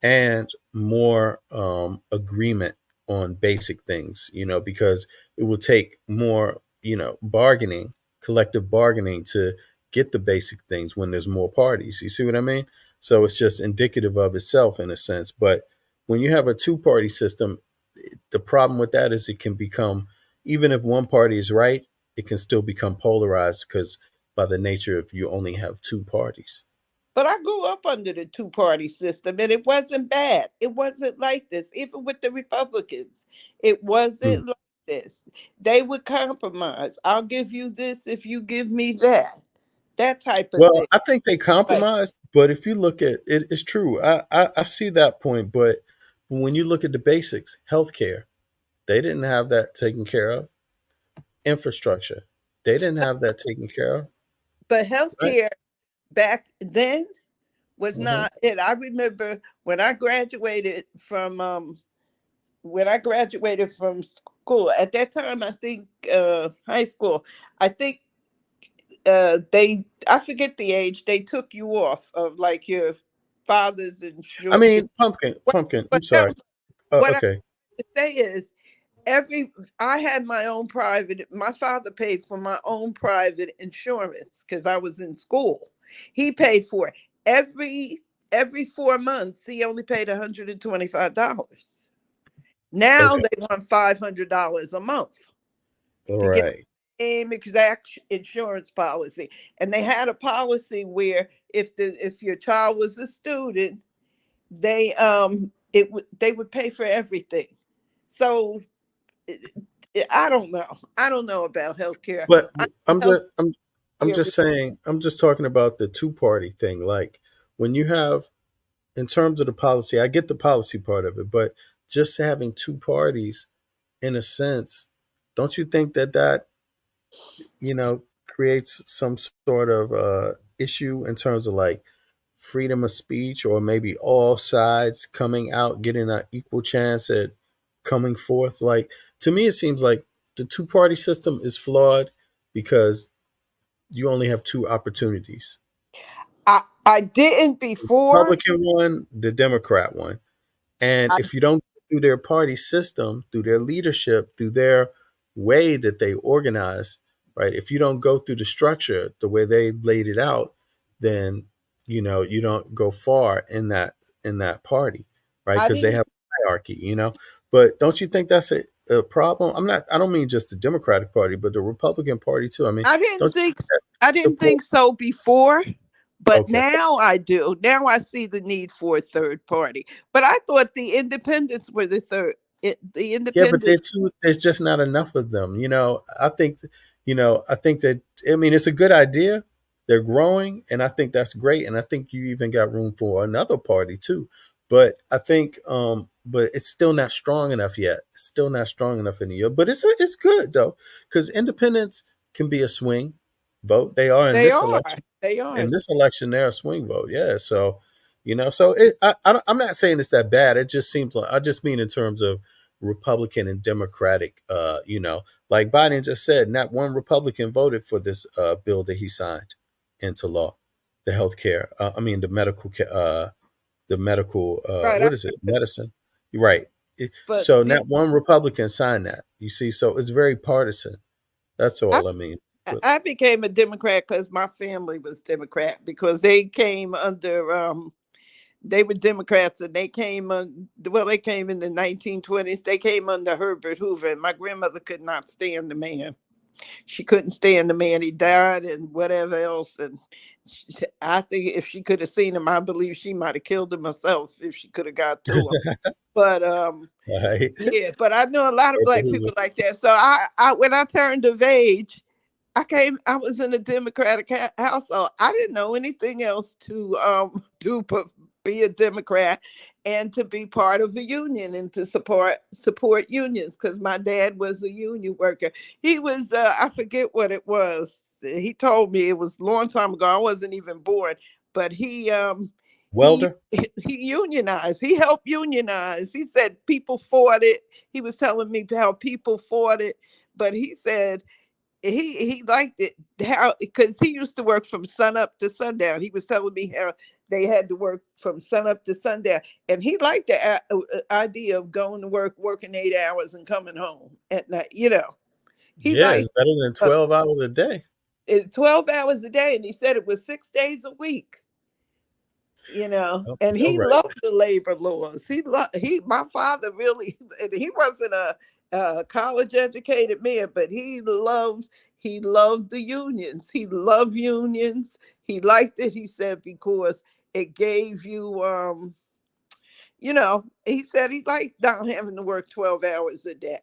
Speaker 1: and more agreement on basic things, you know, because it will take more, you know, collective bargaining to get the basic things when there's more parties. You see what I mean? So it's just indicative of itself in a sense. But when you have a two-party system, the problem with that is it can become, even if one party is right, it can still become polarized because by the nature of you only have two parties.
Speaker 7: But I grew up under the two-party system and it wasn't bad. It wasn't like this. Even with the Republicans, it
Speaker 1: Mm.
Speaker 7: wasn't like this. They would compromise. I'll give you this if you give me that. That type of
Speaker 1: Well,
Speaker 7: thing.
Speaker 1: I think they
Speaker 7: Like,
Speaker 1: compromised, but if you look at it, it's true. I see that point, but when you look at the basics, healthcare, they didn't have that taken care of. Infrastructure, they didn't have that taken care of,
Speaker 7: but
Speaker 1: right?
Speaker 7: healthcare back then was
Speaker 1: Hmm.
Speaker 7: not it. I remember when I graduated from school. At that time, I think high school. I think they I forget the age. They took you off of like your father's
Speaker 1: I
Speaker 7: insurance.
Speaker 1: mean, pumpkin. I'm sorry.
Speaker 7: What I
Speaker 1: Okay.
Speaker 7: to say is every I had my own private my father paid for my own private insurance because I was in school. He paid for it. Every 4 months he only paid $125. Now
Speaker 1: Okay.
Speaker 7: they want $500 a month
Speaker 1: All
Speaker 7: to get
Speaker 1: right.
Speaker 7: the same exact insurance policy. And they had a policy where if your child was a student, they would pay for everything. So I don't know. I don't know about healthcare.
Speaker 1: But
Speaker 7: I
Speaker 1: I'm
Speaker 7: health
Speaker 1: just I'm just saying. I'm just talking about the two-party thing. Like when you have, in terms of the policy, I get the policy part of it, but just having two parties, in a sense, don't you think that creates some sort of issue in terms of like freedom of speech, or maybe all sides coming out getting an equal chance at coming forth. Like, to me, it seems like the two-party system is flawed because you only have two opportunities:
Speaker 7: I didn't before.
Speaker 1: Republican one, the Democrat one. And
Speaker 7: I,
Speaker 1: if you don't go through their party system, through their leadership, through their way that they organize, right? If you don't go through the structure the way they laid it out, then you don't go far in that party, right?
Speaker 7: I
Speaker 1: Because they
Speaker 7: didn't.
Speaker 1: have a hierarchy, But don't you think that's a problem? I don't mean just the Democratic Party, but the Republican Party too. I mean,
Speaker 7: I didn't
Speaker 1: don't you
Speaker 7: think.
Speaker 1: think that
Speaker 7: I didn't
Speaker 1: support?
Speaker 7: think so before. But
Speaker 1: Okay.
Speaker 7: now I do. Now I see the need for a third party. But I thought the independents were the third. The
Speaker 1: Yeah, but
Speaker 7: independents.
Speaker 1: there's just not enough of them. I think that, I mean, it's a good idea. They're growing, and I think that's great. And I think you even got room for another party too. But I think, but it's still not strong enough yet. It's still not strong enough in the year. But it's good though, because independents can be a swing vote. They are in
Speaker 7: They
Speaker 1: this
Speaker 7: are.
Speaker 1: election.
Speaker 7: They are.
Speaker 1: In this election, they're a swing vote. Yeah. So, I'm not saying it's that bad. It just seems like, I just mean in terms of Republican and Democratic, like Biden just said, not one Republican voted for this bill that he signed into law, the healthcare. I mean, the medical,
Speaker 7: Right.
Speaker 1: what is it? Medicine. Right.
Speaker 7: But
Speaker 1: So not one Republican signed that. You see, so it's very partisan. That's
Speaker 7: I,
Speaker 1: all I mean. But
Speaker 7: I became a Democrat because my family was Democrat because they came under. They were Democrats and they came they came in the 1920s. They came under Herbert Hoover, and my grandmother could not stand the man. She couldn't stand the man. He died and whatever else. And I think if she could have seen him, I believe she might have killed him herself if she could have got to him. But
Speaker 1: right.
Speaker 7: yeah, but I know a lot of
Speaker 1: Herbert
Speaker 7: black
Speaker 1: Hoover.
Speaker 7: people like that. So I when I turned of age, I was in a Democratic household. I didn't know anything else to do but be a Democrat and to be part of a union and to support unions because my dad was a union worker. He was I forget what it was. He told me it was a long time ago. I wasn't even born, but
Speaker 1: Welder.
Speaker 7: he unionized. He helped unionize. He said people fought it. He was telling me how people fought it, but he said he liked it how because he used to work from sun up to sundown. He was telling me how they had to work from sun up to sundown, and he liked the idea of going to work, working 8 hours, and coming home at night. He
Speaker 1: Yeah,
Speaker 7: liked
Speaker 1: it's better than 12 hours a day.
Speaker 7: 12 hours a day, and he said it was 6 days a week. And
Speaker 1: All
Speaker 7: he
Speaker 1: right.
Speaker 7: loved the labor laws. My father really, and he wasn't a college educated man, but he loved the unions. He loved unions. He liked it, he said, because it gave you, he said he liked not having to work 12 hours a day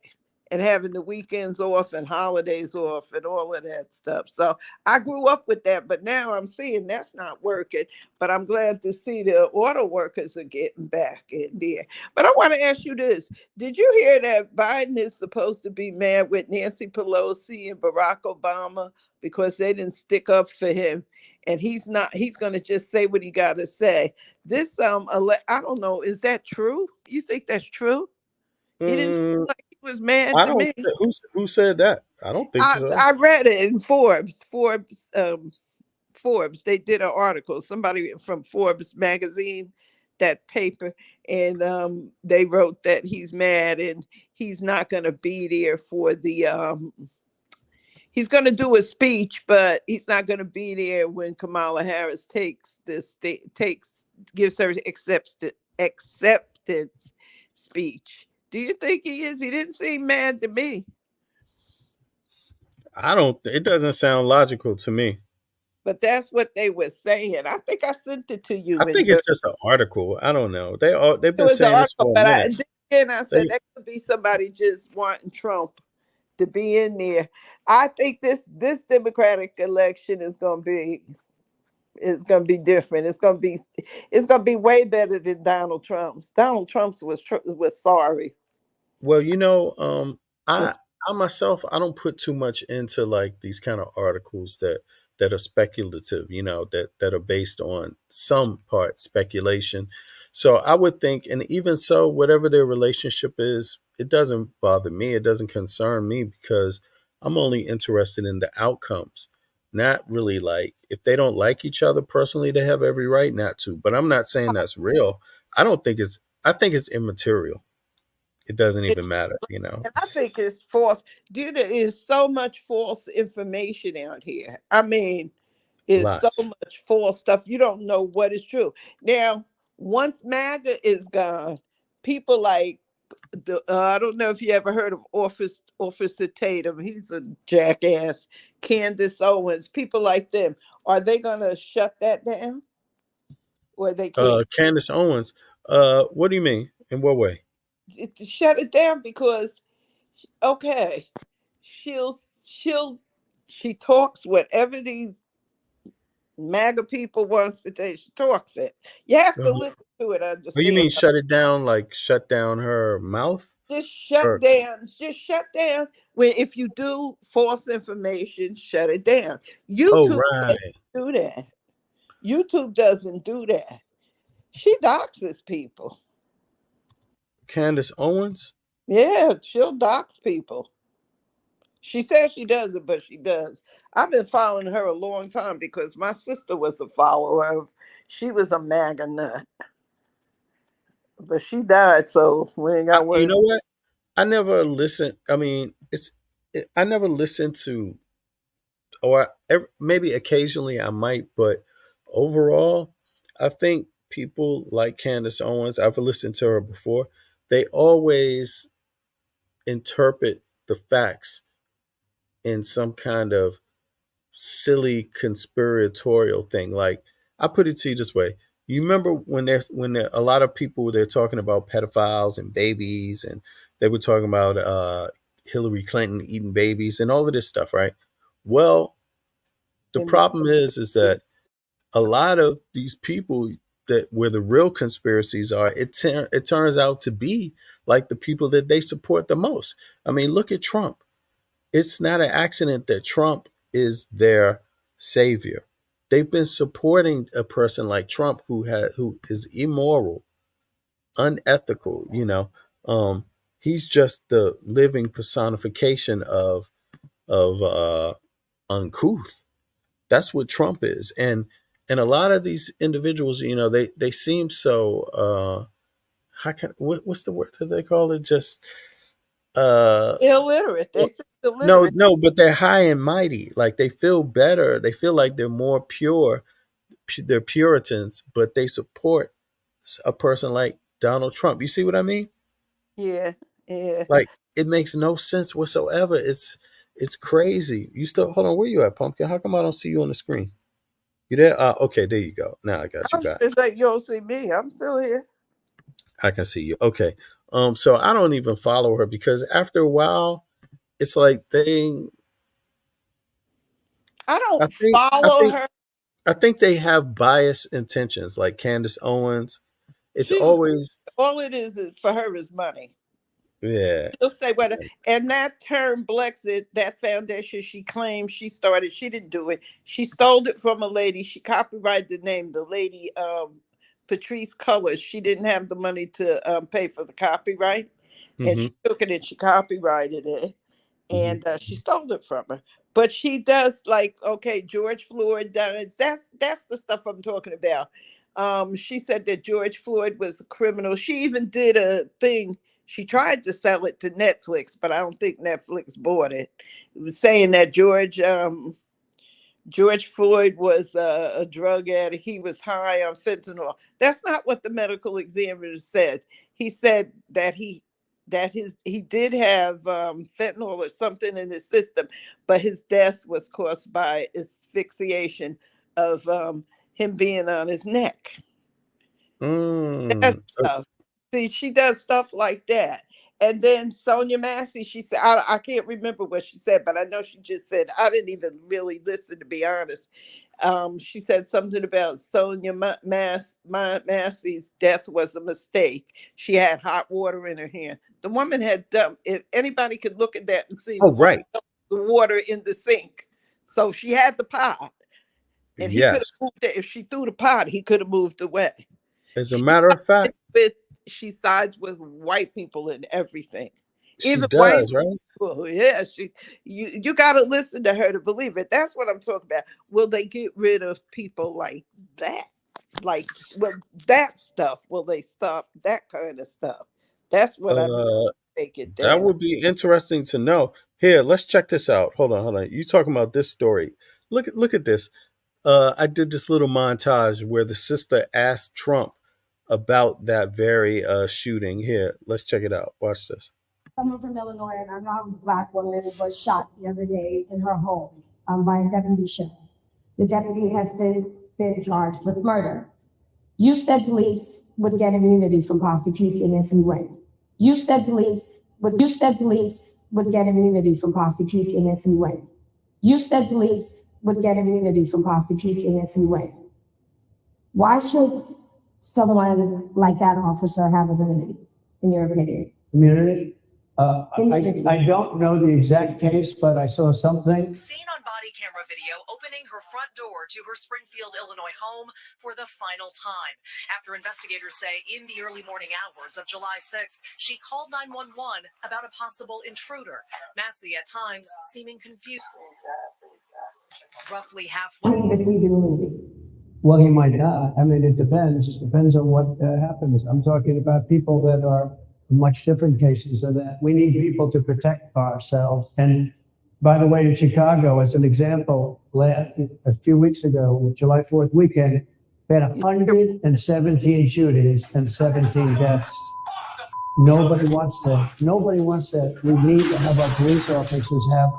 Speaker 7: and having the weekends off and holidays off and all of that stuff. So I grew up with that, but now I'm seeing that's not working. But I'm glad to see the auto workers are getting back in there. But I want to ask you this. Did you hear that Biden is supposed to be mad with Nancy Pelosi and Barack Obama because they didn't stick up for him? And he's going to just say what he got to say. This, I don't know, is that true? You think that's true? He didn't seem like he was mad
Speaker 1: I
Speaker 7: to
Speaker 1: don't.
Speaker 7: me.
Speaker 1: Who said that? I don't think so.
Speaker 7: I read it in Forbes. Forbes. They did an article. Somebody from Forbes magazine, that paper, and they wrote that he's mad and he's not going to be there for the. He's going to do a speech, but he's not going to be there when Kamala Harris gives her acceptance speech. Do you think he is? He didn't seem mad to me.
Speaker 1: I don't. It doesn't sound logical to me.
Speaker 7: But that's what they were saying. I think I sent it to you.
Speaker 1: I think it's just an article. I don't know. They've been saying this for a
Speaker 7: but
Speaker 1: minute.
Speaker 7: I said that could be somebody just wanting Trump to be in there. I think this Democratic election is going to be different. It's going to be way better than Donald Trump's. Donald Trump's was sorry.
Speaker 1: Well, I myself, I don't put too much into like these kind of articles that are speculative, that are based on some part speculation. So I would think, and even so, whatever their relationship is, it doesn't bother me. It doesn't concern me because I'm only interested in the outcomes. Not really like if they don't like each other personally, they have every right not to. But I'm not saying that's real. I think it's immaterial. It doesn't
Speaker 7: It's,
Speaker 1: even matter, you know.
Speaker 7: and I think it's false. Dude, there is so much false information out here. I mean, it's so
Speaker 1: Lots.
Speaker 7: much false stuff. You don't know what is true. Now, once MAGA is gone, people like I don't know if you ever heard of Officer Tatum. He's a jackass. Candace Owens, people like them. Are they gonna shut that down? Or they can't
Speaker 1: Candace Owens. What do you mean? In what way?
Speaker 7: shut it down because okay, she'll she talks whatever these MAGA people wants to say. She talks it. You have to
Speaker 1: Uh,
Speaker 7: listen to it,
Speaker 1: oh, you mean
Speaker 7: understand.
Speaker 1: shut it down, like shut down her mouth?
Speaker 7: Just shut
Speaker 1: Or
Speaker 7: down. Just shut down. When if you do false information, shut it down.
Speaker 1: oh,
Speaker 7: YouTube
Speaker 1: right.
Speaker 7: doesn't do that. YouTube doesn't do that. She doxes people.
Speaker 1: Candace Owens?
Speaker 7: Yeah, she'll dox people. She says she doesn't, but she does. I've been following her a long time because my sister was a follower of. She was a MAGA nut, but she died, so we ain't got
Speaker 1: You
Speaker 7: worried.
Speaker 1: know what? I never listened. I mean, I never listened to, or maybe occasionally I might, but overall, I think people like Candace Owens, I've listened to her before, they always interpret the facts in some kind of silly conspiratorial thing. Like, I put it to you this way. You remember when a lot of people they're talking about pedophiles and babies, and they were talking about Hillary Clinton eating babies and all of this stuff, right? Well, the
Speaker 7: And
Speaker 1: problem is that a lot of these people that where the real conspiracies are, it turns out to be like the people that they support the most. I mean, look at Trump. It's not an accident that Trump is their savior. They've been supporting a person like Trump who is immoral, unethical, you know. He's just the living personification of uncouth. That's what Trump is. And a lot of these individuals, you know, they seem so what's the word that they call it? Just
Speaker 7: illiterate. They say
Speaker 1: no,
Speaker 7: illiterate.
Speaker 1: no, but they're high and mighty. Like they feel better. They feel like they're more pure. They're Puritans, but they support a person like Donald Trump. You see what I mean?
Speaker 7: Yeah, yeah.
Speaker 1: Like it makes no sense whatsoever. It's crazy. You still hold on? Where you at, Pumpkin? How come I don't see you on the screen? You there? Okay, there you go. Now I got you back.
Speaker 7: It's like you don't see me. I'm still here.
Speaker 1: I can see you. Okay. So I don't even follow her because after a while, it's like
Speaker 7: I don't
Speaker 1: I think I
Speaker 7: follow
Speaker 1: think
Speaker 7: her.
Speaker 1: I think they have biased intentions, like Candace Owens. It's
Speaker 7: She's
Speaker 1: always
Speaker 7: all it is for her is money.
Speaker 1: yeah.
Speaker 7: She'll say what, and that term Blexit, that foundation she claims she started, she didn't do it. She stole it from a lady. She copyrighted the name, the lady Patrice Cullors. She didn't have the money to pay for the copyright, and
Speaker 1: Hmm.
Speaker 7: she took it and she copyrighted it,
Speaker 1: Hmm.
Speaker 7: and she stole it from her. But she does like okay, George Floyd done. That's the stuff I'm talking about. She said that George Floyd was a criminal. She even did a thing. She tried to sell it to Netflix, but I don't think Netflix bought it. It was saying that George Floyd was a drug addict. He was high on fentanyl. That's not what the medical examiner said. He said that he did have fentanyl or something in his system, but his death was caused by asphyxiation of him being on his neck. That
Speaker 1: Mm.
Speaker 7: stuff. See, she does stuff like that. And then Sonia Massey, she said, I can't remember what she said, but I know she just said, I didn't even really listen, to be honest. She said something about Sonia Massey's death was a mistake. She had hot water in her hand. The woman had dumped, if anybody could look at that and see
Speaker 1: Oh, right.
Speaker 7: the water in the sink. So she had the pot. And he could have
Speaker 1: Yes.
Speaker 7: moved it. If she threw the pot, he could have moved away.
Speaker 1: As a matter of fact,
Speaker 7: She sides with white people in everything.
Speaker 1: She
Speaker 7: Even white
Speaker 1: does, right?
Speaker 7: people, yeah, you got to listen to her to believe it. That's what I'm talking about. Will they get rid of people like that? Like, well, that stuff. Will they stop that kind of stuff? That's what I mean.
Speaker 1: Uh,
Speaker 7: Take it
Speaker 1: that
Speaker 7: down.
Speaker 1: would be interesting to know. Here, let's check this out. Hold on. You talking about this story? Look at this. I did this little montage where the sister asked Trump about that very shooting. Here, let's check it out. Watch this.
Speaker 12: Someone from Illinois, and I'm not a Black woman, was shot the other day in her home by a deputy sheriff. The deputy has since been charged with murder. You said police would get immunity from prosecution if you win. You said police would get immunity from prosecution if you win. You said police would get immunity from prosecution if you win. Why should someone like that officer have immunity, in your opinion?
Speaker 13: Immunity? I don't know the exact case, but I saw something.
Speaker 14: Seen on body camera video opening her front door to her Springfield, Illinois home for the final time. After investigators say in the early morning hours of July 6th, she called 911 about a possible intruder. Massey at times seeming confused. Roughly halfway.
Speaker 13: Well, he might not. I mean, it depends. It depends on what happens. I'm talking about people that are much different cases of that. We need people to protect ourselves. And by the way, in Chicago, as an example, a few weeks ago, July 4th weekend, we had 117 shootings and 17 deaths. Nobody wants that. Nobody wants that. We need to have our police officers have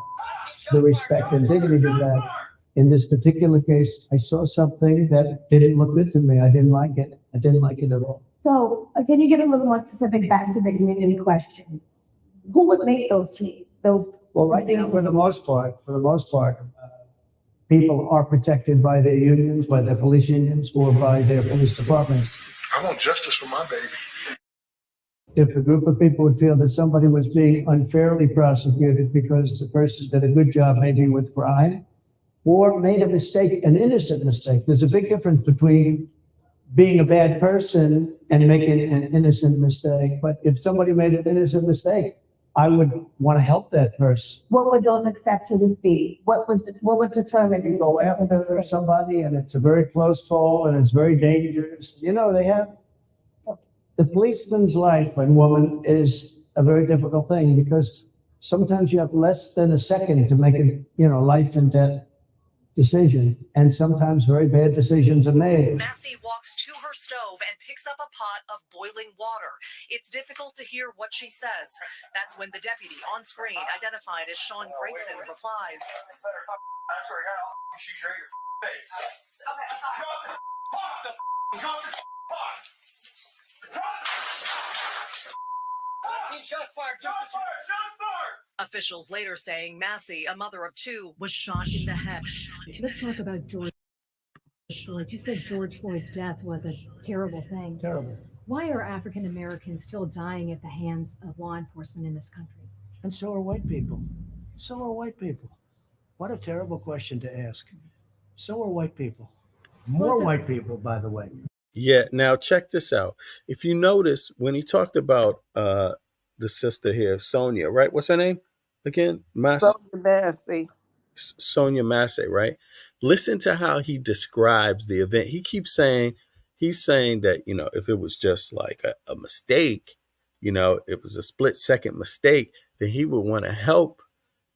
Speaker 13: the respect and dignity that. In this particular case, I saw something that didn't look good to me. I didn't like it. I didn't like it at all.
Speaker 12: So can you get a little more specific back to the community question? Who would make those changes?
Speaker 13: Well, right now, for the most part, people are protected by their unions, by their police unions, or by their police departments.
Speaker 10: I want justice for my baby.
Speaker 13: If a group of people would feel that somebody was being unfairly prosecuted because the person did a good job maybe with crime or made a mistake, an innocent mistake. There's a big difference between being a bad person and making an innocent mistake. But if somebody made an innocent mistake, I would want to help that person.
Speaker 12: What would those exceptions be? What would determine
Speaker 13: You go after somebody and it's a very close call and it's very dangerous. You know, the policeman's life and woman is a very difficult thing because sometimes you have less than a second to make a, life and death decision, and sometimes very bad decisions are made.
Speaker 14: Massey walks to her stove and picks up a pot of boiling water. It's difficult to hear what she says. That's when the deputy on screen, identified as Sean Grayson, replies.
Speaker 10: Shots fired! Shots fired!
Speaker 14: Officials later saying Massey, a mother of two, was shot in the head.
Speaker 15: Let's talk about George Floyd. You said George Floyd's death was a terrible thing.
Speaker 13: Terrible.
Speaker 15: Why are African Americans still dying at the hands of law enforcement in this country?
Speaker 13: And so are white people. So are white people. What a terrible question to ask. So are white people. More white people, by the way.
Speaker 1: Yeah. Now check this out. If you notice when he talked about the sister here, Sonia, right? What's her name again?
Speaker 7: Sonia Massey.
Speaker 1: Sonia Massey, right? Listen to how he describes the event. He's saying that, if it was just like a mistake, it was a split-second mistake, then he would want to help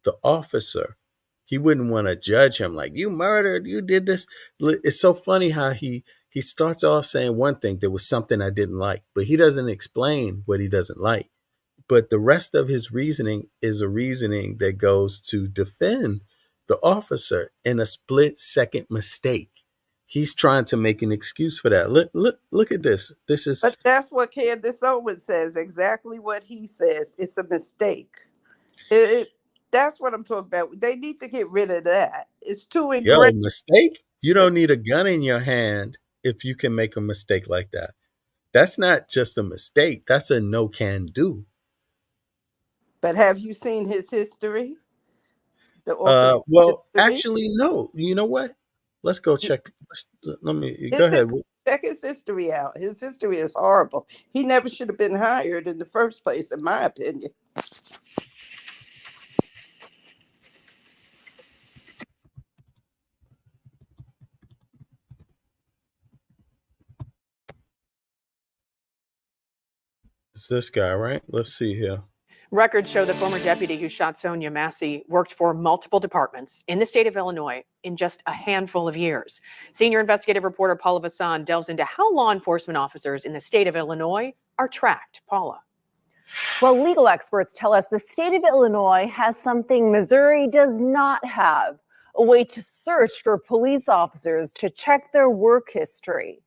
Speaker 1: the officer. He wouldn't want to judge him like, you murdered, you did this. It's so funny how he starts off saying one thing, there was something I didn't like, but he doesn't explain what he doesn't like. But the rest of his reasoning is a reasoning that goes to defend the officer in a split-second mistake. He's trying to make an excuse for that. Look at this.
Speaker 7: But that's what Candace Owens says, exactly what he says. It's a mistake. That's what I'm talking about. They need to get rid of that. It's too ingrained.
Speaker 1: Mistake? You don't need a gun in your hand if you can make a mistake like that. That's not just a mistake. That's a no can do.
Speaker 7: But have you seen his history?
Speaker 1: Actually, no. You know what? Let's go check. Go ahead.
Speaker 7: Check his history out. His history is horrible. He never should have been hired in the first place, in my opinion.
Speaker 1: It's this guy, right? Let's see here.
Speaker 16: Records show the former deputy who shot Sonia Massey worked for multiple departments in the state of Illinois in just a handful of years. Senior investigative reporter Paula Vassan delves into how law enforcement officers in the state of Illinois are tracked. Paula.
Speaker 17: Well, legal experts tell us the state of Illinois has something Missouri does not have, a way to search for police officers to check their work history.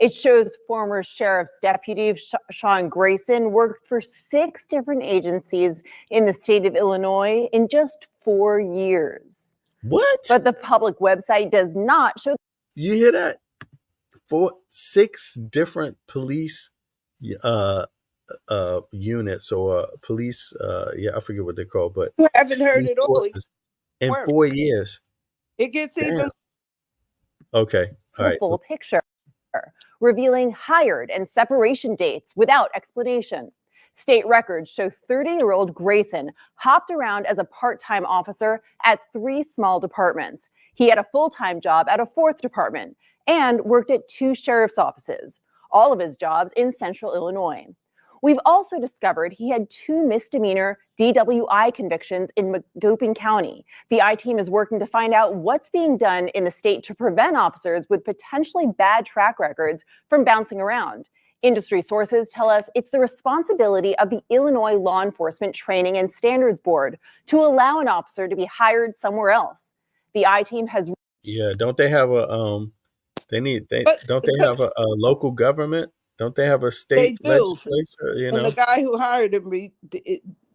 Speaker 17: It shows former sheriff's deputy Sean Grayson worked for 6 different agencies in the state of Illinois in just 4 years.
Speaker 1: What?
Speaker 17: But the public website does not show.
Speaker 1: You hear that? 6 different police units or police, I forget what they're called, but
Speaker 7: You haven't heard it all.
Speaker 1: in 4 years.
Speaker 7: It gets
Speaker 1: Damn.
Speaker 7: even.
Speaker 1: Okay. All
Speaker 17: The
Speaker 1: right.
Speaker 17: full picture, revealing hired and separation dates without explanation. State records show 30-year-old Grayson hopped around as a part-time officer at 3 small departments. He had a full-time job at a 4th department and worked at 2 sheriff's offices, all of his jobs in central Illinois. We've also discovered he had 2 misdemeanor DWI convictions in Magopan County. The I-team is working to find out what's being done in the state to prevent officers with potentially bad track records from bouncing around. Industry sources tell us it's the responsibility of the Illinois Law Enforcement Training and Standards Board to allow an officer to be hired somewhere else. The I-team has.
Speaker 1: Yeah, don't they have a don't they have a local government? Don't they have a state
Speaker 7: They do.
Speaker 1: legislature? You
Speaker 7: And
Speaker 1: know,
Speaker 7: the guy who hired him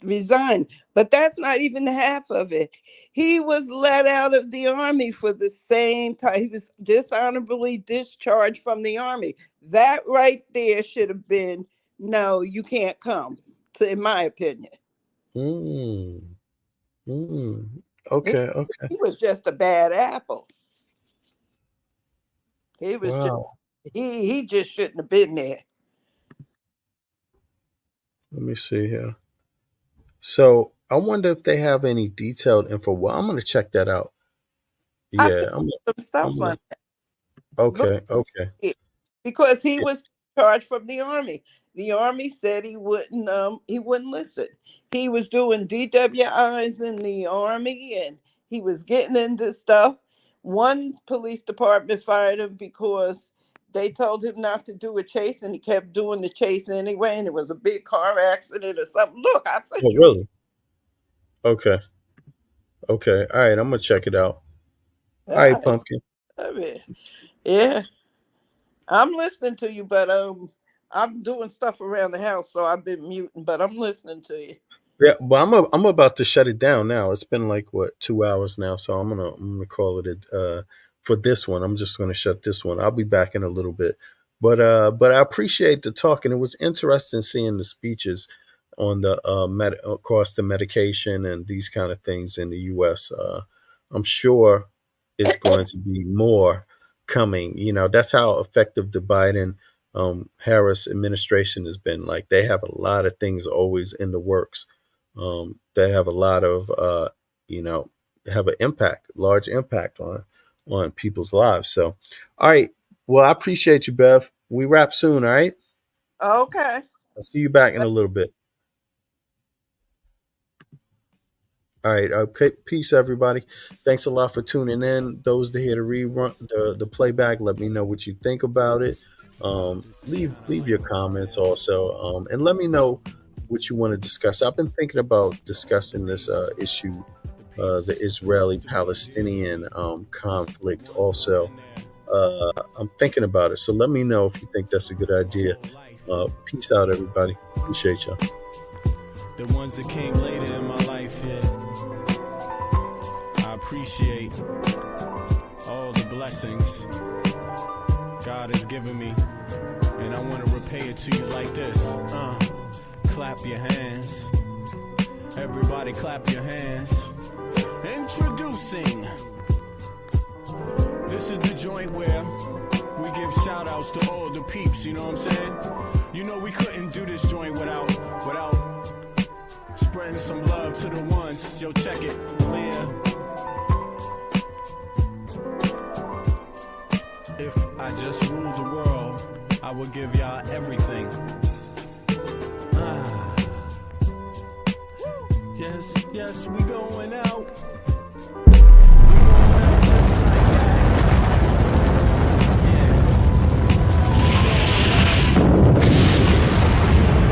Speaker 7: resigned. But that's not even half of it. He was let out of the Army for the same time. He was dishonorably discharged from the Army. That right there should have been, no, you can't come, in my opinion.
Speaker 1: Okay.
Speaker 7: He was just a bad apple. He was
Speaker 1: Wow.
Speaker 7: he just shouldn't have been there.
Speaker 1: Let me see here. So I wonder if they have any detailed info. Well, I'm gonna check that out.
Speaker 7: I
Speaker 1: Yeah,
Speaker 7: seen some stuff
Speaker 1: I'm
Speaker 7: on
Speaker 1: okay.
Speaker 7: it because he was charged from the Army. The Army said he wouldn't listen. He was doing DWIs in the Army and he was getting into stuff. One police department fired him because they told him not to do a chase and he kept doing the chase anyway, and it was a big car accident or something. Look, I said,
Speaker 1: Oh, really? Okay. All right, I'm gonna check it out. All right, Pumpkin.
Speaker 7: I mean, yeah, I'm listening to you, but I'm doing stuff around the house, so I've been muting, but I'm listening to you.
Speaker 1: Yeah, well, I'm about to shut it down now. It's been like 2 hours now, so I'm gonna call it for this one. I'm just gonna shut this one. I'll be back in a little bit, but I appreciate the talk, and it was interesting seeing the speeches on the cost of medication and these kind of things in the U.S. I'm sure it's going to be more coming. You know, that's how effective the Biden Harris administration has been. Like, they have a lot of things always in the works. They have a lot of have an large impact on people's lives. So, all right. Well, I appreciate you, Bev. We wrap soon. All right.
Speaker 7: Okay.
Speaker 1: I'll see you back in a little bit. All right. Okay. Peace, everybody. Thanks a lot for tuning in. Those that hear the rerun, the playback, let me know what you think about it. Leave your comments also, and let me know what you want to discuss. I've been thinking about discussing this issue, the Israeli-Palestinian conflict. Also, I'm thinking about it. So let me know if you think that's a good idea. Peace out, everybody. Appreciate y'all.
Speaker 10: The ones that came later in my life, yeah. I appreciate all the blessings God has given me, and I want to repay it to you like this. Clap your hands. Everybody clap your hands. Introducing. This is the joint where we give shout outs to all the peeps, you know what I'm saying? You know we couldn't do this joint without spreading some love to the ones. Yo, check it. Yeah. If I just ruled the world, I would give y'all everything. yes, yes, we going out.